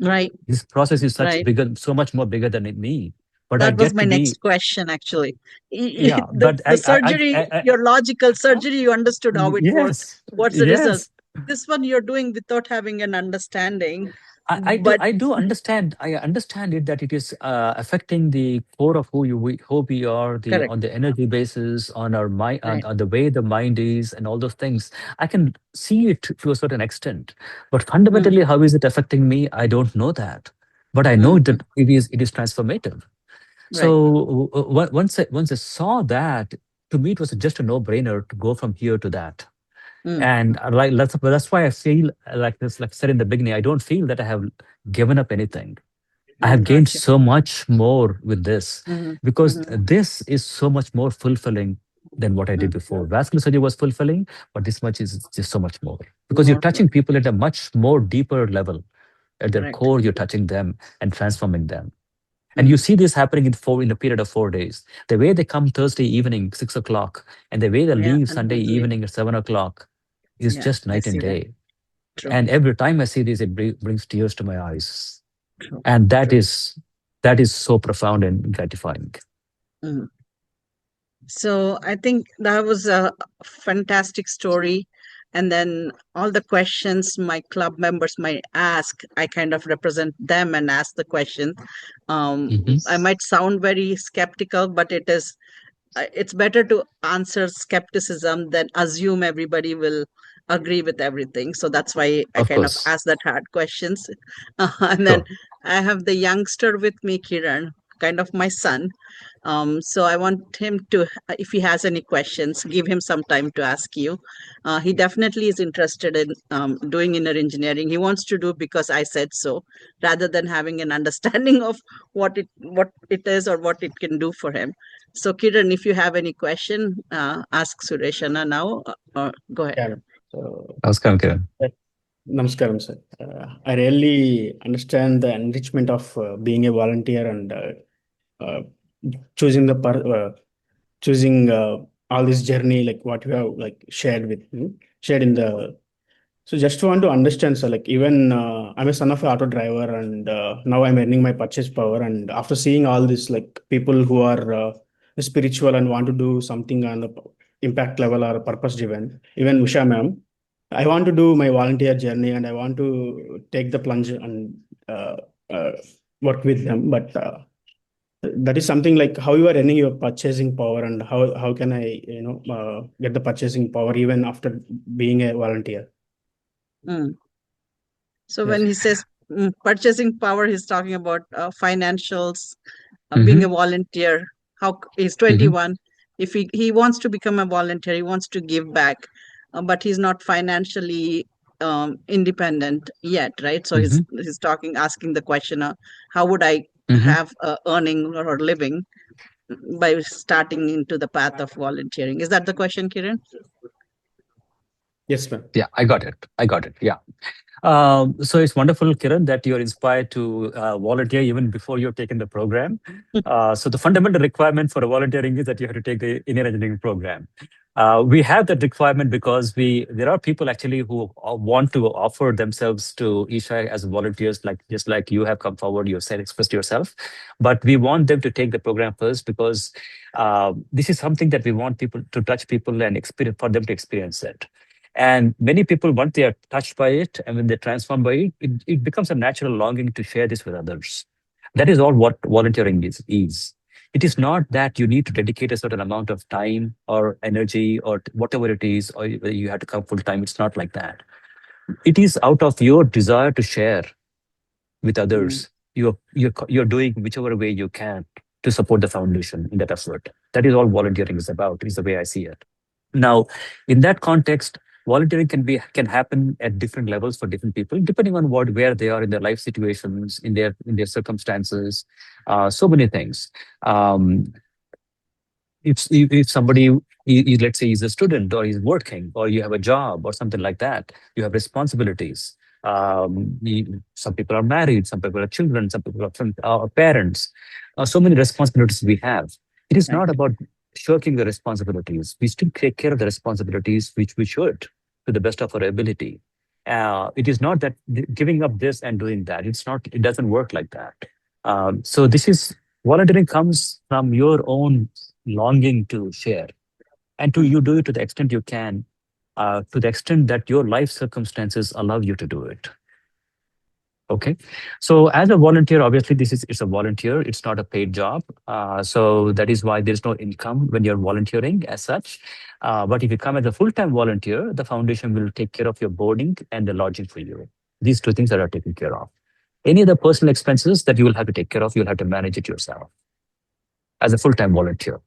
Right. This process is such Right. bigger, so much more bigger than me. But I That was get my to be, next question, actually. yeah. But The surgery, your logical surgery, you understood how it worked. yes, What's the result? yes. This one you're doing without having an understanding, I but I do understand. I understand it that it is affecting the core of who we are, the correct. on the energy basis, on our mind, Right. on the way the mind is, and all those things. I can see it to a certain extent, but Mm. fundamentally, how is it affecting me? I don't know that, but I know Mm. that it is transformative. Right. So once I saw that, to me it was just a no-brainer to go from here to that. Mm. And like that's why I feel like this, like I said in the beginning, I don't feel that I have given up anything. I have gained Gotcha. so much more with this Mm-hmm. because Mm-hmm. this is so much more fulfilling than what I did Mm. before. Vascular surgery was fulfilling, but this much is just so much more because you're More. touching people at a much more deeper level. At their Correct. core, you're touching them and transforming them. And you Mm. see this happening in a period of 4 days. The way they come Thursday evening, 6 o'clock, and the way they Yeah. leave And Sunday then leave. evening at 7 o'clock is Yeah. just I night and see that. day. True. And every time I see this, it brings tears to my eyes. True. And True. that is so profound and gratifying. Mm. So I think that was a fantastic story. And then all the questions my club members might ask, I kind of represent them and ask the question. Hmm. I might sound very skeptical, but it's better to answer skepticism than assume everybody will agree with everything. So that's why I Of kind of course. ask that hard questions. And then Sure. I have the youngster with me, Kiran, kind of my son. So I want him to, if he has any questions, give him some time to ask you. He definitely is interested in doing inner engineering. He wants to do because I said so, rather than having an understanding of what it is or what it can do for him. So Kiran, if you have any question, ask Sureshana now. Or go ahead. Yeah. So, Namaskaram, Kiran. uh, Namaskaram, sir. I really understand the enrichment of being a volunteer and uh, choosing choosing all this journey, like what you have like shared with me, shared in the. So just want to understand, sir, like even I'm a son of an auto driver, and now I'm earning my purchase power. And after seeing all this, like people who are spiritual and want to do something on the impact level or purpose driven, even Usha ma'am, I want to do my volunteer journey and I want to take the plunge and uh, uh, work with them. But that is something like how you are earning your purchasing power and how can I get the purchasing power even after being a volunteer. Mm. So Yes. when he says purchasing power, he's talking about financials, being Hmm. a volunteer. He's Hmm. 21. If he wants to become a volunteer, he wants to give back, but he's not financially independent yet, right? So Hmm. he's talking, asking the question, how would I Hmm. have earning or living by starting into the path of volunteering? Is that the question, Kiran? Yes, ma'am. Yeah, I got it. I got it. Yeah. So it's wonderful, Kiran, that you're inspired to volunteer even before you've taken the program. So the fundamental requirement for volunteering is that you have to take the inner engineering program. We have that requirement because there are people actually who want to offer themselves to Isha as volunteers, like just like you have come forward, you said expressed yourself. But we want them to take the program first because this is something that we want people to touch people and experience for them to experience it. And many people, once they are touched by it and when they're transformed by it becomes a natural longing to share this with others. That is all what volunteering is. It is not that you need to dedicate a certain amount of time or energy or whatever it is, or you have to come full time. It's not like that. It is out of your desire to share. with Mm. others. You're doing whichever way you can to support the foundation in that effort. That is all volunteering is about, is the way I see it. Now, in that context, volunteering can happen at different levels for different people, depending on what where they are in their life situations, in their circumstances, so many things. Um, if somebody let's say he's a student or he's working or you have a job or something like that, you have responsibilities. Some people are married, some people are children, some people are parents. So many responsibilities we have. It is Right. not about shirking the responsibilities. We still take care of the responsibilities which we should to the best of our ability. It is not that giving up this and doing that. It doesn't work like that. So this is volunteering comes from your own longing to share, and to you Mhm. do it to the extent you can, to the extent that your life circumstances allow you to do it. Okay, so as a volunteer, obviously it's a volunteer, it's not a paid job. So that is why there's no income when you're volunteering as such. But if you come as a full-time volunteer, the foundation will take care of your boarding and the lodging for you. These two things that are taken care of. Any other personal expenses that you will have to take care of, you'll have to manage it yourself as a full-time volunteer.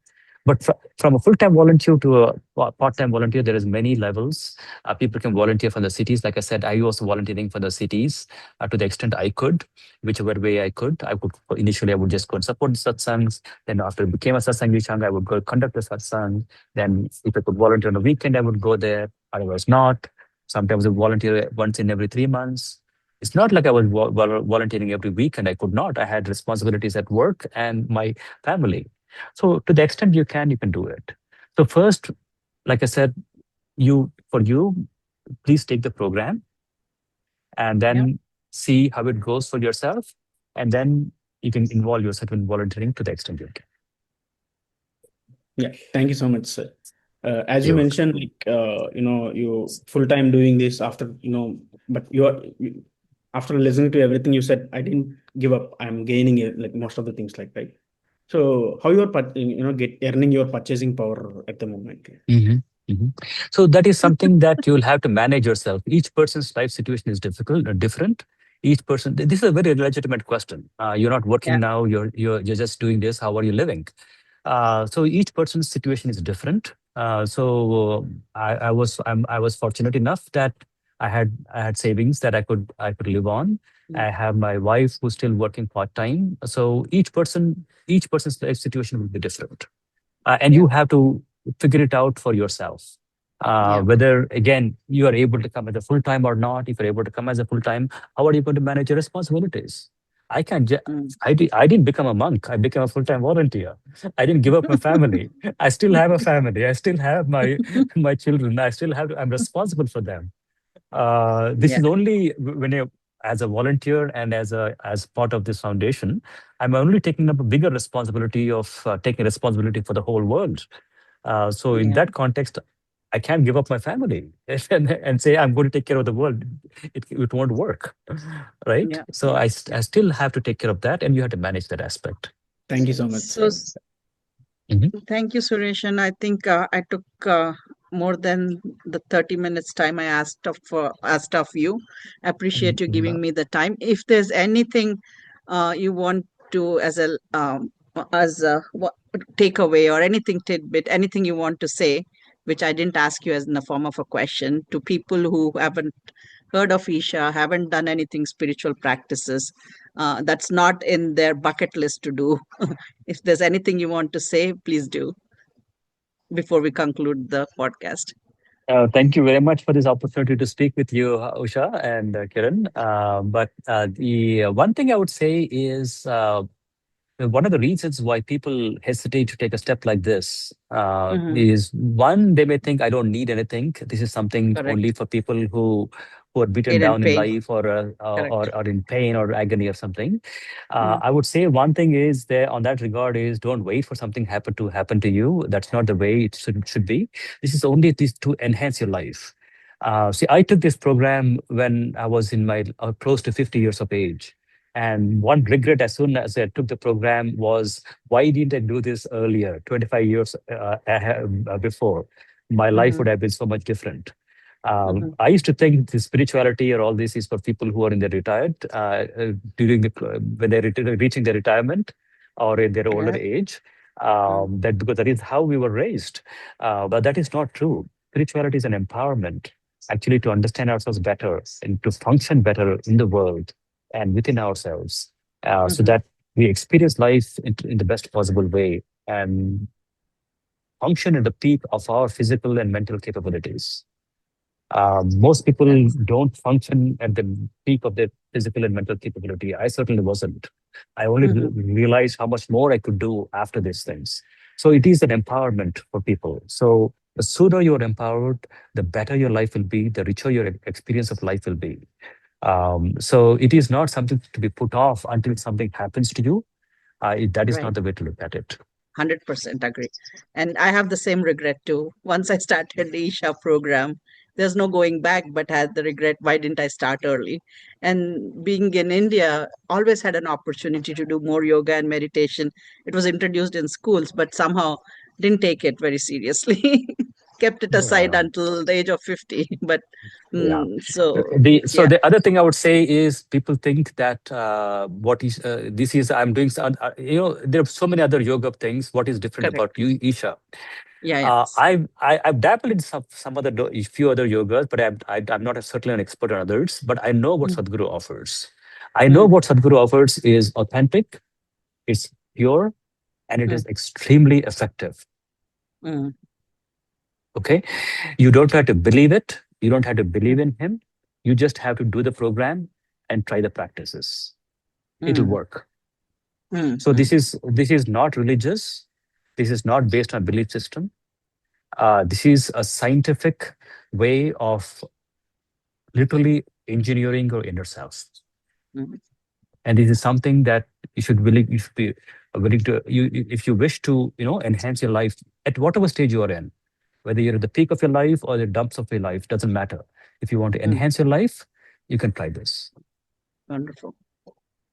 But from a full-time volunteer to a part-time volunteer, there is many levels. People can volunteer from the cities. Like I said, I was volunteering for the cities to the extent I could, whichever way I could. I would initially I would just go and support the satsangs. Then after it became a satsang Vishang, I would go conduct the satsang. Then if I could volunteer on the weekend, I would go there. Otherwise not. Sometimes I would volunteer once in every 3 months. It's not like I was volunteering every weekend. I could not. I had responsibilities at work and my family. So to the extent you can do it. So first, like I said, you please take the program and Yeah. then see how it goes for yourself, and then you can involve yourself in volunteering to the extent you can. Yeah, thank you so much, sir. As you You mentioned, like you full time doing this after but after listening to everything you said, I didn't give up. I'm gaining it, like most of the things, like, right. So how you're get earning your purchasing power at the moment? hmm hmm So that is something that you'll have to manage yourself. Each person's life situation is difficult, different. Each person. This is a very legitimate question. You're not working Yeah. now. You're just doing this. How are you living? So each person's situation is different. I was fortunate enough that I had savings that I could live on. Mm. I have my wife who's still working part time. So each person's life situation will be different, and Yeah. you have to figure it out for yourself. Yeah. Whether again you are able to come as a full time or not. If you're able to come as a full time, how are you going to manage your responsibilities? I can't. Mm. I didn't become a monk. I became a full time volunteer. I didn't give up my family. I still have a family. I still have my children. I still have. I'm responsible for them. This Yeah. is only when you, as a volunteer and as part of this foundation, I'm only taking up a bigger responsibility of taking responsibility for the whole world. So in Yeah. that context, I can't give up my family and say I'm going to take care of the world. It won't work, right? Yeah. So I still have to take care of that, and you have to manage that aspect. Thank you so much, So sir. Mhm. thank you, Suresh. And I think I took more than the 30 minutes time I asked of you. Appreciate you Mhm. giving me the time. If there's anything you want to as a takeaway or anything tidbit, anything you want to say, which I didn't ask you as in the form of a question, to people who haven't heard of Isha, haven't done anything spiritual practices, that's not in their bucket list to do. If there's anything you want to say, please do before we conclude the podcast. Thank you very much for this opportunity to speak with you, Usha and Kiran. But the one thing I would say is one of the reasons why people hesitate to take a step like this Hmm. is one, they may think I don't need anything. This is something only Correct. for people who are beaten Pain and down in pain. life Correct. or in pain or agony or something. Mm. I would say one thing is there on that regard is don't wait for something happen to you. That's not the way it should be. This is only this to enhance your life. See, I took this program when I was in my close to 50 years of age. And one regret as soon as I took the program was, why didn't I do this earlier, 25 years before? My life Hmm. would have been so much different. Mhm. I used to think the spirituality or all this is for people who are in their retired during the when they're reaching their retirement or in their older Yeah. age. Mm. That because that is how we were raised, but that is not true. Spirituality is an empowerment, actually, to understand ourselves better and to function better in the world and within ourselves, so Mhm. that we experience life in the best possible way and function at the peak of our physical and mental capabilities. Most people That's don't function at the peak of their physical and mental capability. I certainly wasn't. I only mhm. realized how much more I could do after these things. So it is an empowerment for people. So the sooner you're empowered, the better your life will be, the richer your experience of life will be. So it is not something to be put off until something happens to you. That is Right. not the way to look at it. 100% agree. And I have the same regret too. Once I started the Isha program, there's no going back, but I had the regret, why didn't I start early? And being in India, always had an opportunity to do more yoga and meditation. It was introduced in schools, but somehow didn't take it very seriously. Kept it aside Yeah. until the age of 50. But Yeah. so, So yeah. the other thing I would say is people think that what is this is I'm doing there are so many other yoga things. What is different Correct. about you, Isha? Yeah, yeah. I've dabbled in some other few other yogas, but I'm not certainly an expert on others. But I know what Mm, Sadhguru offers. I know mm, what Sadhguru offers is authentic, it's pure, and it mm, is extremely effective. mm, Okay, you don't have to believe it. You don't have to mm, believe in him. You just have to do the program and try the practices. It'll mm, work. mm, So mm, this is not religious. This is not based on belief system. This is a scientific way of literally engineering your inner self. mm, And this is something that you should be willing to if you wish to enhance your life at whatever stage you are in, whether you're at the peak of your life or the dumps of your life, doesn't matter. If you want to mm. enhance your life, you can try this. Wonderful.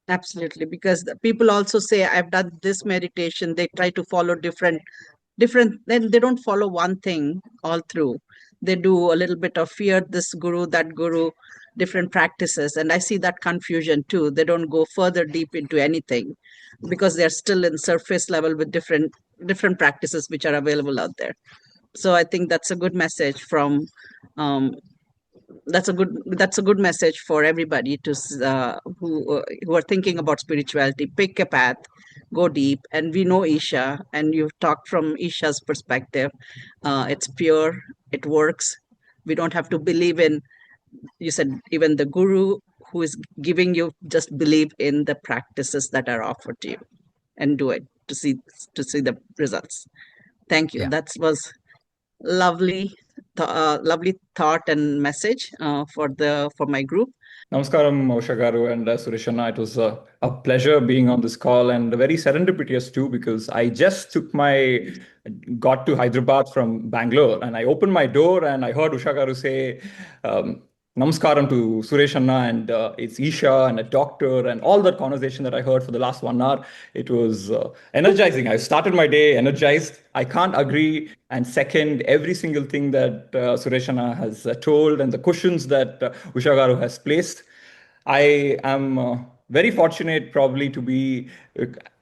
Absolutely, because the people also say, I've done this meditation. They try to follow different, then they don't follow one thing all through. They do a little bit of fear, this guru, that guru, different practices. And I see that confusion too. They don't go further deep into anything because they're still in surface level with different practices which are available out there. So I think that's a good message from um, that's a good message for everybody to who are thinking about spirituality. Pick a path, go deep. And we know Isha, and you've talked from Isha's perspective. It's pure, it works. We don't have to believe in, you said, even the guru who is giving you, just believe in the practices that are offered to you and do it to see the results. Thank you. Yeah. That was lovely, lovely thought and message for my group. Namaskaram, Usha Garu and Suresh Anna. It was a pleasure being on this call and very serendipitous too, because I just got to Hyderabad from Bangalore and I opened my door and I heard Usha Garu say, Namaskaram to Suresh Anna and it's Isha and a doctor and all that conversation that I heard for the last 1 hour. It was energizing. I started my day energized. I can't agree and second every single thing that Suresh Anna has told and the cushions that Usha Garu has placed. I am very fortunate probably to be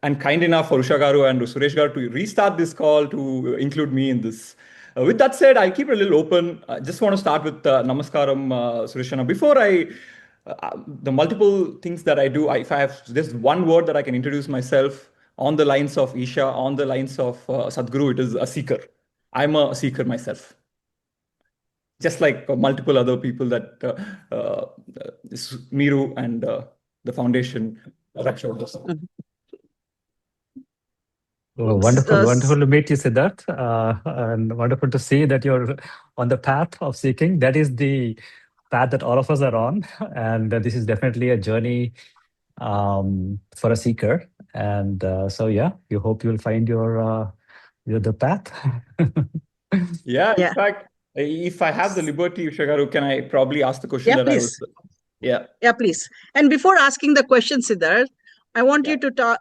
and kind enough for Usha Garu and Suresh Garu to restart this call to include me in this. With that said, I'll keep it a little open. I just want to start with Namaskaram, Sureshana. Before the multiple things that I do, if I have just one word that I can introduce myself on the lines of Isha, on the lines of Sadhguru, it is a seeker. I'm a seeker myself, just like multiple other people that Miru and the foundation showed us. Mhm. Oh, S- wonderful, uh, wonderful s- to meet you, Siddharth, and wonderful to see that you're on the path of seeking. That is the path that all of us are on, and this is definitely a journey for a seeker. And so, yeah, you hope you'll find your the path. Yeah, in yeah, fact, if I have the liberty, Shagaru, can I probably ask the question yeah, that I was? please. Yeah. Yeah, please. And before asking the question, Siddharth, I want you Yeah. to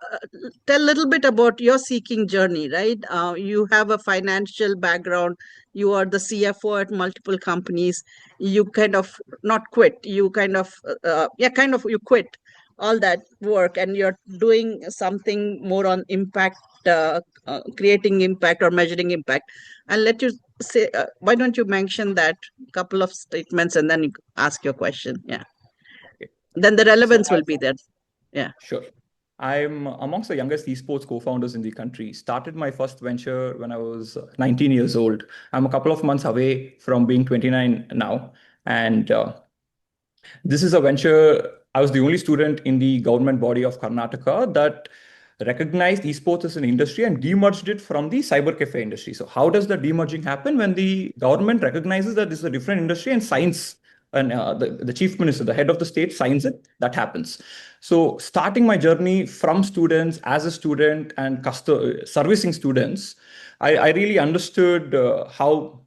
tell a little bit about your seeking journey, right? You have a financial background. You are the CFO at multiple companies. You kind of not quit. You kind of, you quit all that work and you're doing something more on impact, creating impact or measuring impact. I'll let you say, why don't you mention that couple of statements and then you ask your question? Yeah. Okay. Then the So relevance will be there. Yeah. sure. I'm amongst the youngest esports co-founders in the country. Started my first venture when I was 19 years old. I'm a couple of months away from being 29 now. And this is a venture. I was the only student in the government body of Karnataka that recognized esports as an industry and demerged it from the cyber cafe industry. So how does the demerging happen? When the government recognizes that this is a different industry and signs, and the chief minister, the head of the state, signs it, that happens. So starting my journey from students, as a student and servicing students, I really understood how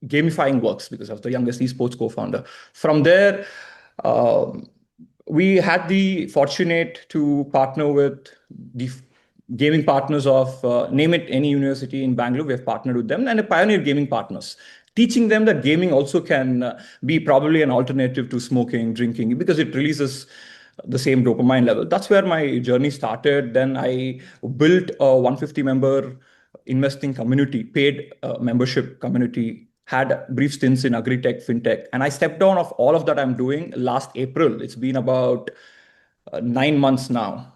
gamifying works because I was the youngest esports co-founder. From there, um, we had the fortunate to partner with the gaming partners of name it any university in Bangalore. We have partnered with them and a pioneer gaming partners, teaching them that gaming also can be probably an alternative to smoking, drinking, because it releases the same dopamine level. That's where my journey started. Then I built a 150 member investing community, paid membership community, had brief stints in agri-tech, fintech, and I stepped down of all of that I'm doing last April. It's been about 9 months now.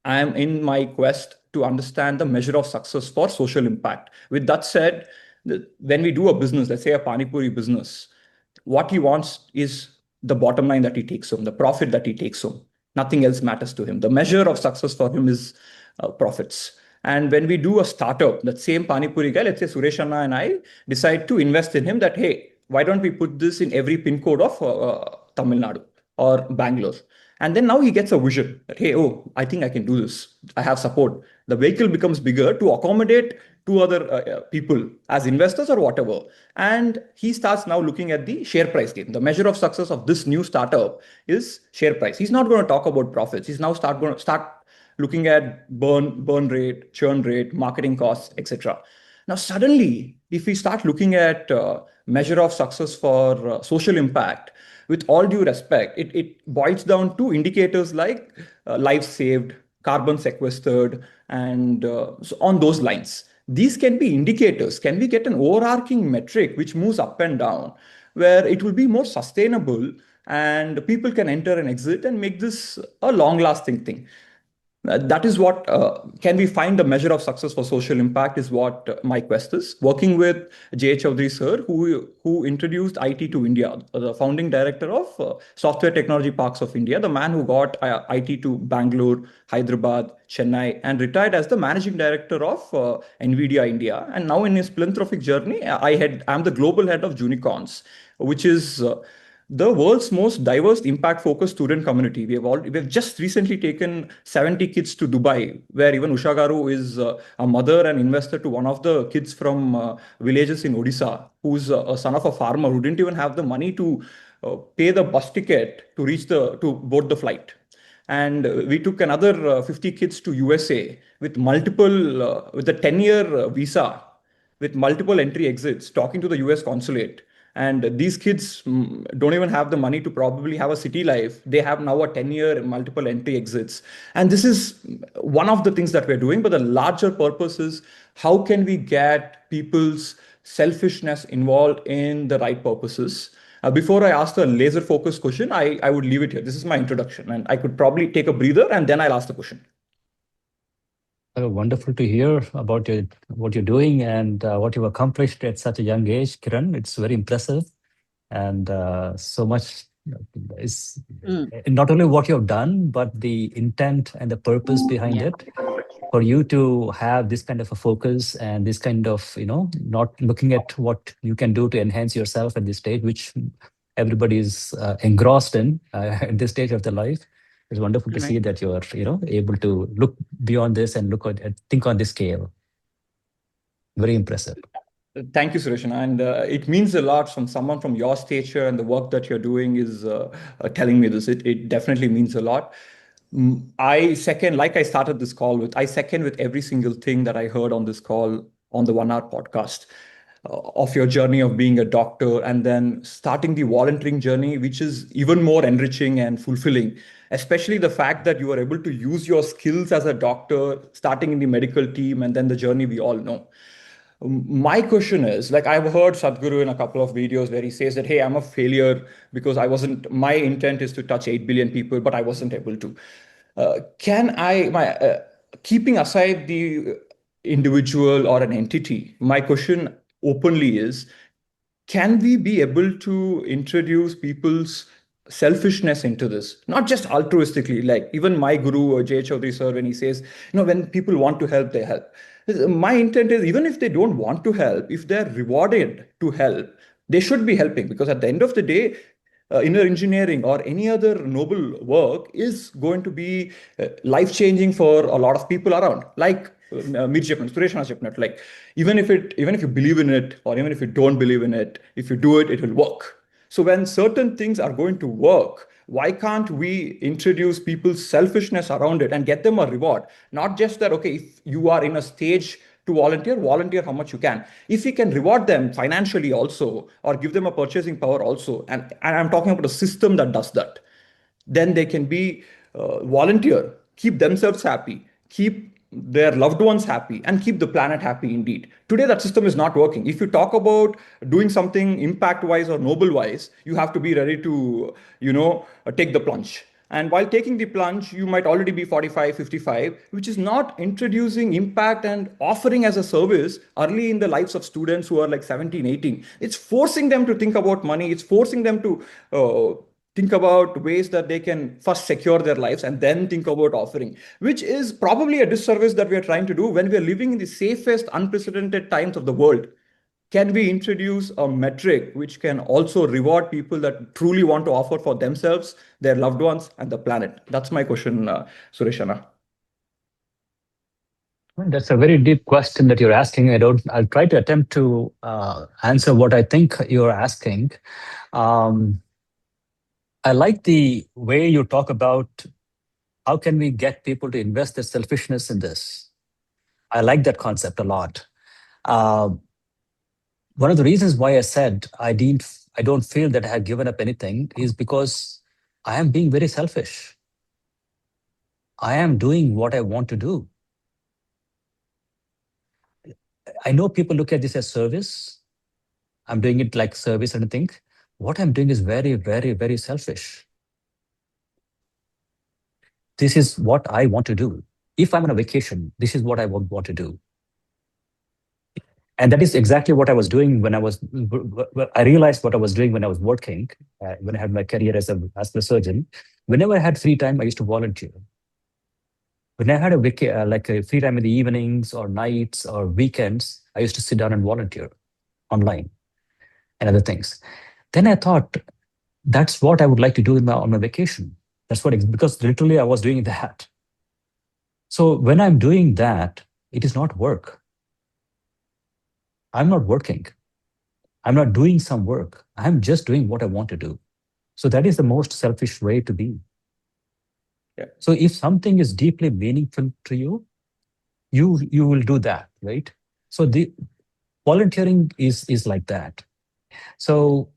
I am in my quest to understand the measure of success for social impact. With that said, when we do a business, let's say a Pani Puri business, what he wants is the bottom line that he takes home, the profit that he takes home. Nothing else matters to him. The measure of success for him is profits. And when we do a startup, that same Pani Puri guy, let's say Suresh Anna and I decide to invest in him that, hey, why don't we put this in every pin code of Tamil Nadu or Bangalore? And then now he gets a vision that, hey, oh, I think I can do this. I have support. The vehicle becomes bigger to accommodate two other people as investors or whatever. And he starts now looking at the share price game. The measure of success of this new startup is share price. He's not going to talk about profits. He's now going to start looking at burn rate, churn rate, marketing costs, etc. Now, suddenly, if we start looking at measure of success for social impact, with all due respect, it boils down to indicators like lives saved, carbon sequestered, and so on those lines. These can be indicators. Can we get an overarching metric which moves up and down, where it will be more sustainable and people can enter and exit and make this a long-lasting thing? That is what can we find the measure of success for social impact is what my quest is. Working with J. Chaudhary sir, who introduced IT to India, the founding director of Software Technology Parks of India, the man who got IT to Bangalore, Hyderabad, Chennai, and retired as the managing director of NVIDIA India. And now in his philanthropic journey, I'm the global head of Junicorns, which is the world's most diverse impact focused student community. We have just recently taken 70 kids to Dubai, where even Usha Garu is a mother and investor to one of the kids from villages in Odisha, who's a son of a farmer who didn't even have the money to pay the bus ticket to to board the flight. And we took another 50 kids to USA with with a 10-year visa, with multiple entry exits, talking to the US consulate. And these kids don't even have the money to probably have a city life. They have now a 10-year multiple entry exits. And this is one of the things that we're doing. But the larger purpose is how can we get people's selfishness involved in the right purposes? Before I ask the laser focused question, I would leave it here. This is my introduction. And I could probably take a breather and then I'll ask the question. Wonderful to hear about what you're doing and what you've accomplished at such a young age, Kiran. It's very impressive, and so much is not only what you've done, but the intent and the purpose behind Yeah. it. For you to have this kind of a focus and this kind of, not looking at what you can do to enhance yourself at this stage, which everybody is engrossed in at this stage of their life. It's wonderful to see Right. that you're, able to look beyond this and think on this scale. Very impressive. Thank you, Suresh. And it means a lot from someone from your stature, and the work that you're doing is telling me this. It definitely means a lot. I second, like I started this call with, I second with every single thing that I heard on this call on the 1 hour podcast of your journey of being a doctor and then starting the volunteering journey, which is even more enriching and fulfilling. Especially the fact that you are able to use your skills as a doctor, starting in the medical team, and then the journey we all know. My question is, like, I've heard Sadhguru in a couple of videos where he says that, hey, I'm a failure because my intent is to touch 8 billion people, but I wasn't able to. Keeping aside the individual or an entity, my question openly is, can we be able to introduce people's selfishness into this, not just altruistically? Like even my guru, Jay Chaudhary sir, when he says, when people want to help, they help. My intent is, even if they don't want to help, if they're rewarded to help, they should be helping, because at the end of the day, inner engineering or any other noble work is going to be life changing for a lot of people around. Like Mir Chipnut, Suresh Chipnut, like even if you believe in it or even if you don't believe in it, if you do it, it will work. So when certain things are going to work, why can't we introduce people's selfishness around it and get them a reward? Not just that, okay, if you are in a stage to volunteer how much you can. If we can reward them financially also, or give them a purchasing power also, and I'm talking about a system that does that, then they can be volunteer, keep themselves happy, keep their loved ones happy, and keep the planet happy indeed. Today, that system is not working. If you talk about doing something impact wise or noble wise, you have to be ready to, take the plunge. And while taking the plunge, you might already be 45, 55, which is not introducing impact and offering as a service early in the lives of students who are like 17, 18. It's forcing them to think about money. It's forcing them to think about ways that they can first secure their lives and then think about offering, which is probably a disservice that we are trying to do when we are living in the safest, unprecedented times of the world. Can we introduce a metric which can also reward people that truly want to offer for themselves, their loved ones, and the planet? That's my question, Sureshana. That's a very deep question that you're asking. I'll try to attempt to answer what I think you're asking. I like the way you talk about how can we get people to invest their selfishness in this. I like that concept a lot. One of the reasons why I said I don't feel that I have given up anything is because I am being very selfish. I am doing what I want to do. I know people look at this as service. I'm doing it like service, and I think what I'm doing is very, very, very selfish. This is what I want to do. If I'm on a vacation, this is what I want to do. And that is exactly what I was doing I realized what I was doing when I was working, when I had my career as a vascular surgeon. Whenever I had free time, I used to volunteer. When I had a free time in the evenings or nights or weekends, I used to sit down and volunteer online and other things. Then I thought, that's what I would like to do on my vacation. Because literally I was doing that. So when I'm doing that, it is not work. I'm not working. I'm not doing some work. I'm just doing what I want to do. So that is the most selfish way to be. Yeah. So if something is deeply meaningful to you, you will do that, right? So the volunteering is like that. So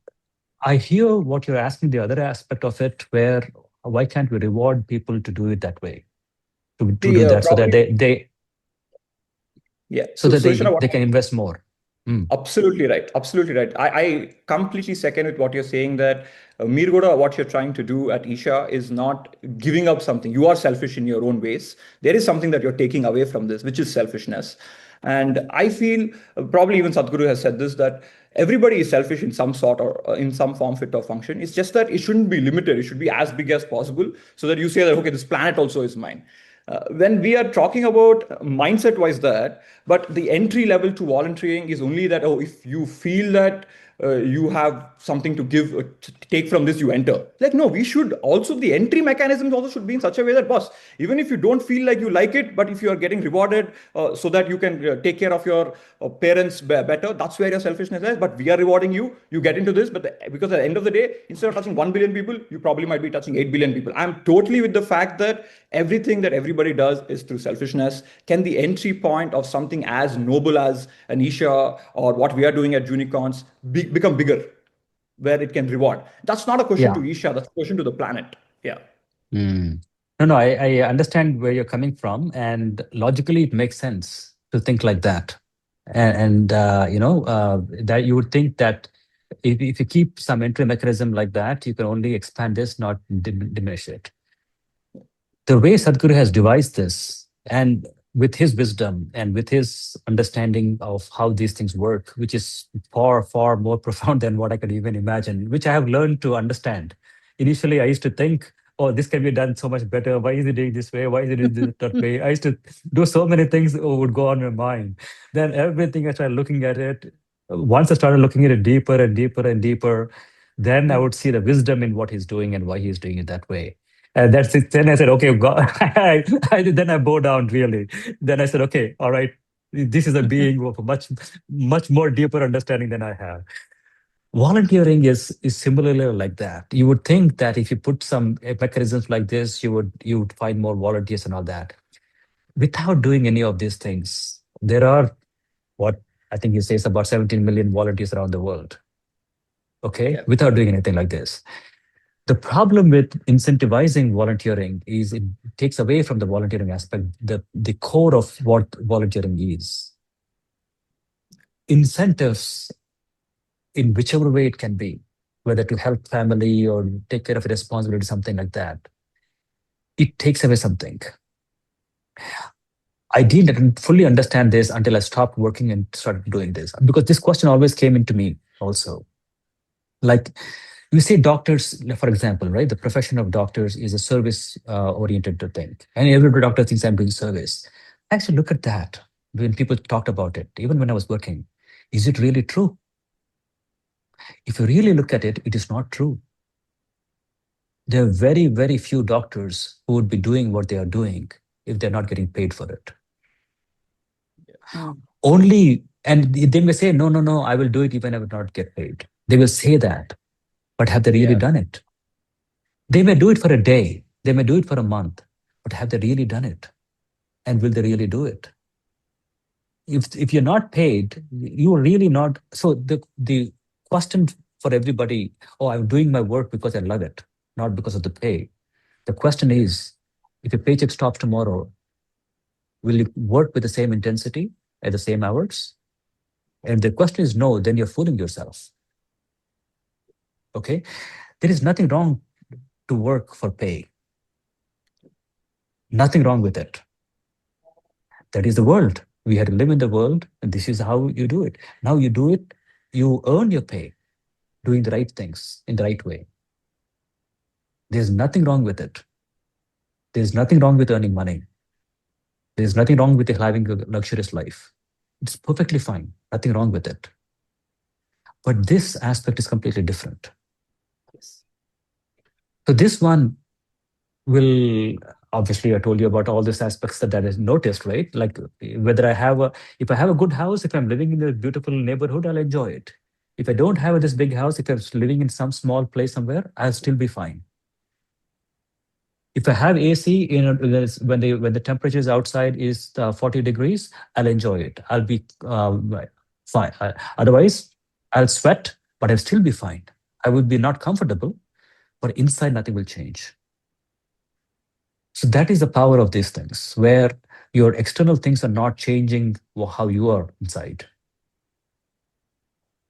I hear what you're asking, the other aspect of it, where why can't we reward people to do it that way? To do that so that they they can invest more. Absolutely right. Absolutely right. I completely second with what you're saying, that Mirgoda, what you're trying to do at Isha is not giving up something. You are selfish in your own ways. There is something that you're taking away from this, which is selfishness. And I feel probably even Sadhguru has said this, that everybody is selfish in some sort or in some form, fit or function. It's just that it shouldn't be limited. It should be as big as possible, so that you say that, okay, this planet also is mine. When we are talking about mindset wise but the entry level to volunteering is only that, if you feel that you have something to give, take from this, you enter. Like, no, we should also, the entry mechanisms also should be in such a way that, boss, even if you don't feel like you like it, but if you are getting rewarded so that you can take care of your parents better, that's where your selfishness is. But we are rewarding you, you get into this, but because at the end of the day, instead of touching 1 billion people, you probably might be touching 8 billion people. I'm totally with the fact that everything that everybody does is through selfishness. Can the entry point of something as noble as an Isha or what we are doing at Unicorns become bigger, where it can reward? That's not a question Yeah. to Isha, that's a question to the planet. Yeah. Mm. No, I understand where you're coming from, and logically it makes sense to think like that. That you would think that if you keep some entry mechanism like that, you can only expand this, not diminish it. The way Sadhguru has devised this, and with his wisdom and with his understanding of how these things work, which is far, far more profound than what I could even imagine, which I have learned to understand. Initially, I used to think, oh, this can be done so much better. Why is it doing this way? Why is it doing that way? I used to do so many things would go on my mind. Then everything I started looking at it. Once I started looking at it deeper and deeper and deeper, then I would see the wisdom in what he's doing and why he's doing it that way. That's it. Then I said, okay, God. Then I bowed down really. Then I said, okay, all right, this is a being of a much, much more deeper understanding than I have. Volunteering is similarly like that. You would think that if you put some mechanisms like this, you would find more volunteers and all that. Without doing any of these things, there are what I think he says about 17 million volunteers around the world. Okay, Yeah. without doing anything like this. The problem with incentivizing volunteering is it takes away from the volunteering aspect, the core of what volunteering is. Incentives, in whichever way it can be, whether to help family or take care of a responsibility, something like that, it takes away something. I didn't fully understand this until I stopped working and started doing this, because this question always came into me also. Like, you say doctors, for example, right? The profession of doctors is a service oriented thing. And every doctor thinks I'm doing service. Actually, look at that. When people talked about it, even when I was working, is it really true? If you really look at it, it is not true. There are very, very few doctors who would be doing what they are doing if they're not getting paid for it. Only, and they may say, no, no, no, I will do it even if I will not get paid. They will say that, but have they really done it? They may do it for a day, they may do it for a month, but have they really done it? And will they really do it? If you're not paid, you are really not. So the question for everybody, oh, I'm doing my work because I love it, not because of the pay. The question is, if your paycheck stops tomorrow, will you work with the same intensity at the same hours? And the question is no, then you're fooling yourself. Okay? There is nothing wrong to work for pay. Nothing wrong with it. That is the world. We had to live in the world, and this is how you do it. Now you do it, you earn your pay, doing the right things in the right way. There's nothing wrong with it. There's nothing wrong with earning money. There's nothing wrong with having a luxurious life. It's perfectly fine. Nothing wrong with it. But this aspect is completely different. Yes. So this one will, obviously, I told you about all these aspects that is noticed, right? Like whether if I have a good house, if I'm living in a beautiful neighborhood, I'll enjoy it. If I don't have this big house, if I'm living in some small place somewhere, I'll still be fine. If I have AC, when the temperature outside is 40 degrees, I'll enjoy it. I'll be fine. Otherwise, I'll sweat, but I'll still be fine. I would be not comfortable, but inside nothing will change. So that is the power of these things, where your external things are not changing how you are inside.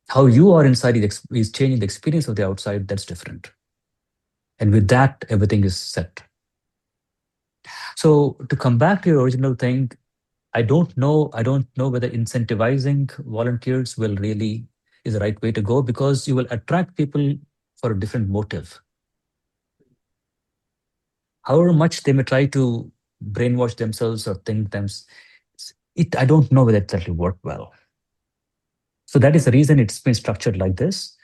How you are inside is changing the experience of the outside. That's different. And with that, everything is set. So to come back to your original thing, I don't know whether incentivizing volunteers is the right way to go, because you will attract people for a different motive. However much they may try to brainwash themselves or think I don't know whether it will work well. So that is the reason it's been structured like this.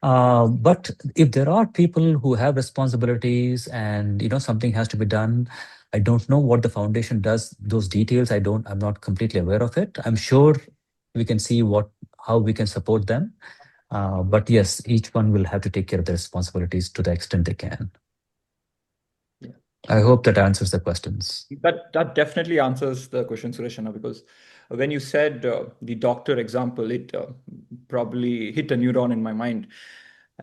But if there are people who have responsibilities and something has to be done, I don't know what the foundation does. Those details, I'm not completely aware of it. I'm sure we can see how we can support them. But yes, each one will have to take care of their responsibilities to the extent they can. Yeah. I hope that answers the questions. That definitely answers the question, Sureshana, because when you said the doctor example, it probably hit a neuron in my mind.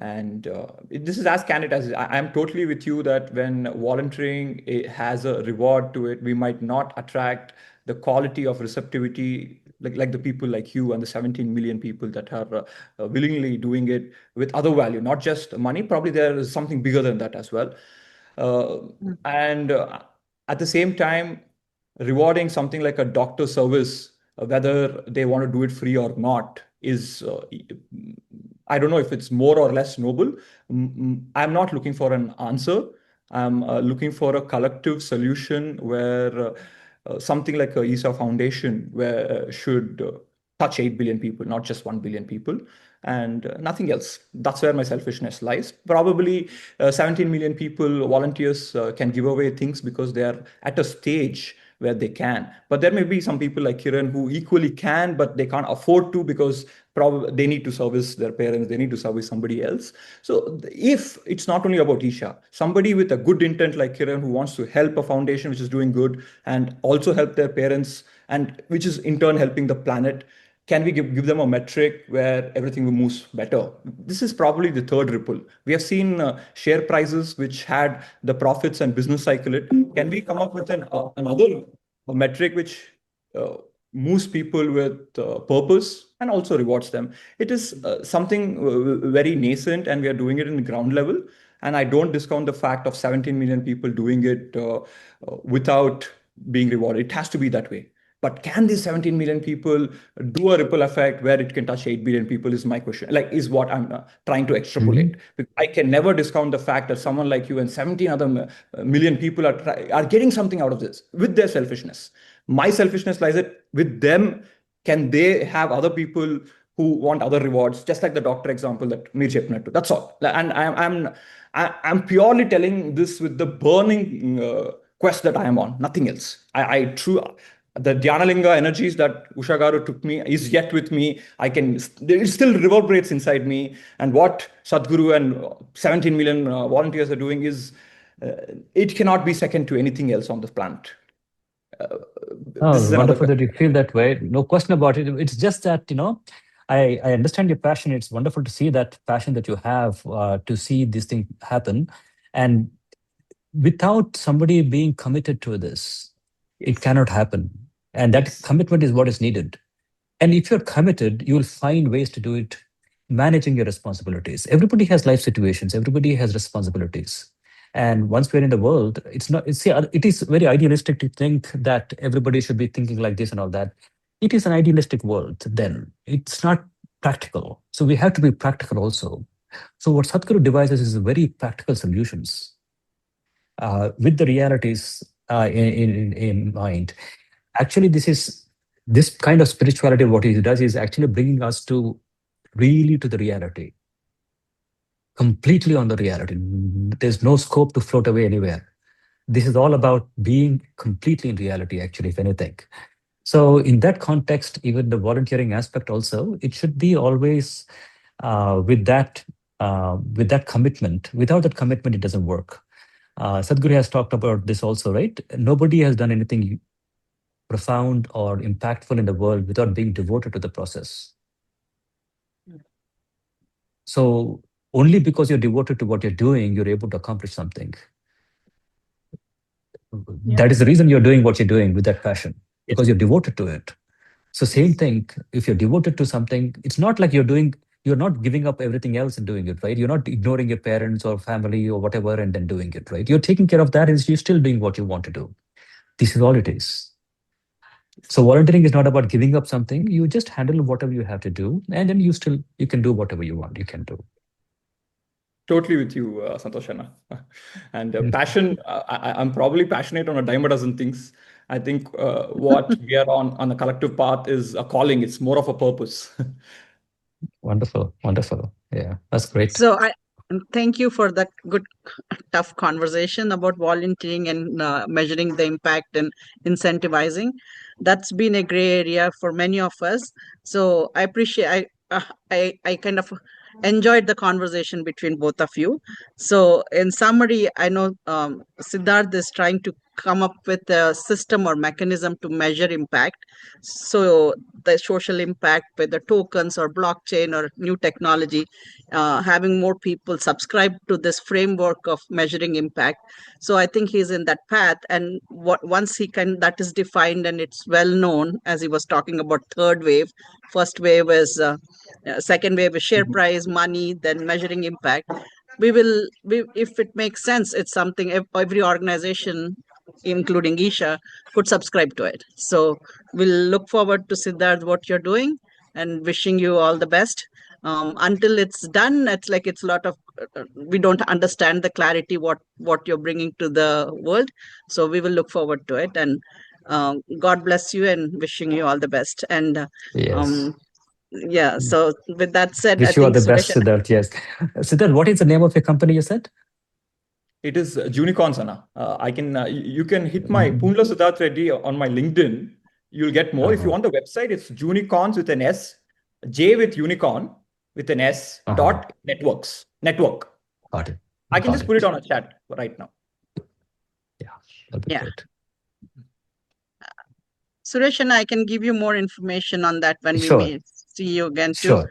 And this is as candid as I'm totally with you that when volunteering has a reward to it, we might not attract the quality of receptivity like the people like you and the 17 million people that are willingly doing it with other value, not just money. Probably there is something bigger than that as well. And at the same time, rewarding something like a doctor service, whether they want to do it free or not, is I don't know if it's more or less noble. I'm not looking for an answer. I'm looking for a collective solution where something like a Isha Foundation where should touch 8 billion people, not just 1 billion people, and nothing else. That's where my selfishness lies. Probably 17 million people, volunteers, can give away things because they are at a stage where they can. But there may be some people like Kiran who equally can, but they can't afford to because probably they need to service their parents, they need to service somebody else. So if it's not only about Isha, somebody with a good intent like Kiran who wants to help a foundation which is doing good and also help their parents, and which is in turn helping the planet, can we give them a metric where everything moves better? This is probably the third ripple. We have seen share prices which had the profits and business cycle it. Can we come up with another metric which moves people with purpose and also rewards them? It is something very nascent, and we are doing it in the ground level. And I don't discount the fact of 17 million people doing it without being rewarded. It has to be that way. But can these 17 million people do a ripple effect where it can touch 8 billion people is my question, like is what I'm trying to extrapolate. Because I can never discount the fact that someone like you and 17 other million people are getting something out of this with their selfishness. My selfishness lies with them. Can they have other people who want other rewards, just like the doctor example that Mir Chepnet to? That's all. And I'm purely telling this with the burning quest that I am on, nothing else. The Dhyanalinga energies that Usha Garu took me is yet with me. It still reverberates inside me. And what Sadhguru and 17 million volunteers are doing it cannot be second to anything else on this planet. This is Oh, another wonderful question. that you feel that way. No question about it. It's just that, I understand your passion. It's wonderful to see that passion that you have to see this thing happen. And without somebody being committed to this, it cannot happen. And that commitment is what is needed. And if you're committed, you'll find ways to do it, managing your responsibilities. Everybody has life situations, everybody has responsibilities. And once we're in the world, it is very idealistic to think that everybody should be thinking like this and all that. It is an idealistic world, then it's not practical. So we have to be practical also. So what Sadhguru devises is very practical solutions with the realities in mind. Actually, this kind of spirituality, what he does is actually bringing us to the reality, completely on the reality. There's no scope to float away anywhere. This is all about being completely in reality, actually, if anything. So in that context, even the volunteering aspect also, it should be always with that commitment. Without that commitment, it doesn't work. Sadhguru has talked about this also, right? Nobody has done anything profound or impactful in the world without being devoted to the process. So only because you're devoted to what you're doing, you're able to accomplish something. That is the reason you're doing what you're doing with that passion, because you're devoted to it. So same thing, if you're devoted to something, it's not like you're not giving up everything else and doing it, right? You're not ignoring your parents or family or whatever and then doing it, right? You're taking care of that, and you're still doing what you want to do. This is all it is. So volunteering is not about giving up something. You just handle whatever you have to do, and then you can do whatever you want. You can do. Totally with you, Santoshana. And passion, I'm probably passionate on a dime a dozen things. I think what we are on a collective path is a calling. It's more of a purpose. Wonderful, wonderful. Yeah, that's great. So I thank you for the good, tough conversation about volunteering and measuring the impact and incentivizing. That's been a gray area for many of us. So I appreciate. I kind of enjoyed the conversation between both of you. So in summary, I know Siddharth is trying to come up with a system or mechanism to measure impact. So the social impact with the tokens or blockchain or new technology, having more people subscribe to this framework of measuring impact. So I think he's in that path, and once he can, that is defined and it's well known, as he was talking about third wave. First wave is second wave is share price, money, then measuring impact. If it makes sense, it's something every organization, including Isha, could subscribe to it. So we'll look forward to Siddharth, what you're doing, and wishing you all the best. Until it's done, it's like it's a lot of we don't understand the clarity what you're bringing to the world. So we will look forward to it, and God bless you, and wishing you all the best. And Yes. yeah, so with that said, I Wish you all think the best, Suresh and Siddharth. Yes. Siddharth, what is the name of your company you said? It is Unicorns, Anna. I can you can hit my Poonla Siddharth Reddy on my LinkedIn. You'll get more. If you want the website, it's Unicorns with an S, J with unicorn with an S dot networks. Network. Got it. I can Got just it. put it on a chat right now. Yeah, that'll be Yeah. great. Suresh and I can give you more information on that when we Sure. may see you again too. Sure.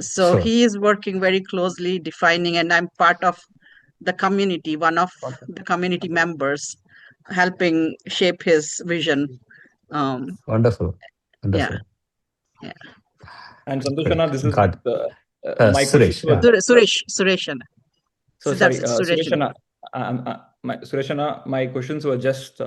So Sure. he is working very closely defining, and I'm part of the community, one of the community members, helping shape his vision. Wonderful. Yeah. Wonderful. Yeah. And Great. Santoshana, this is God. my questions Suresh. were Yeah. Suresh and So Siddharth, sorry, Suresh. Sureshana, my questions were just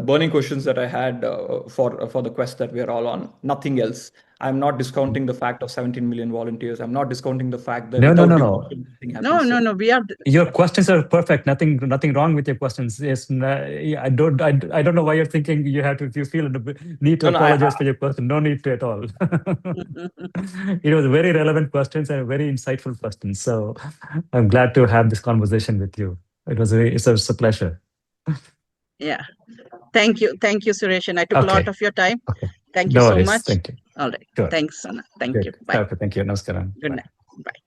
burning questions that I had for the quest that we are all on. Nothing else. I'm not discounting the fact of 17 million volunteers. I'm not discounting the fact that No, no, without no, no. devotion, nothing No, happens. no, So no. We are Your questions are perfect. Nothing wrong with your questions. Yes, I don't know why you're thinking you have to. If you feel the need to no, apologize for your question, no need to at all. It was very relevant questions and very insightful questions. So I'm glad to have this conversation with you. It's a pleasure. yeah. Thank you, Suresh. And I took a lot Okay. of your time. Okay. Thank you No so worries. much. Thank you. All right. Sure. Thanks, Anna. Thank Great. you. Bye. Okay. Thank you. Namaskaram. Good Bye. night. Bye.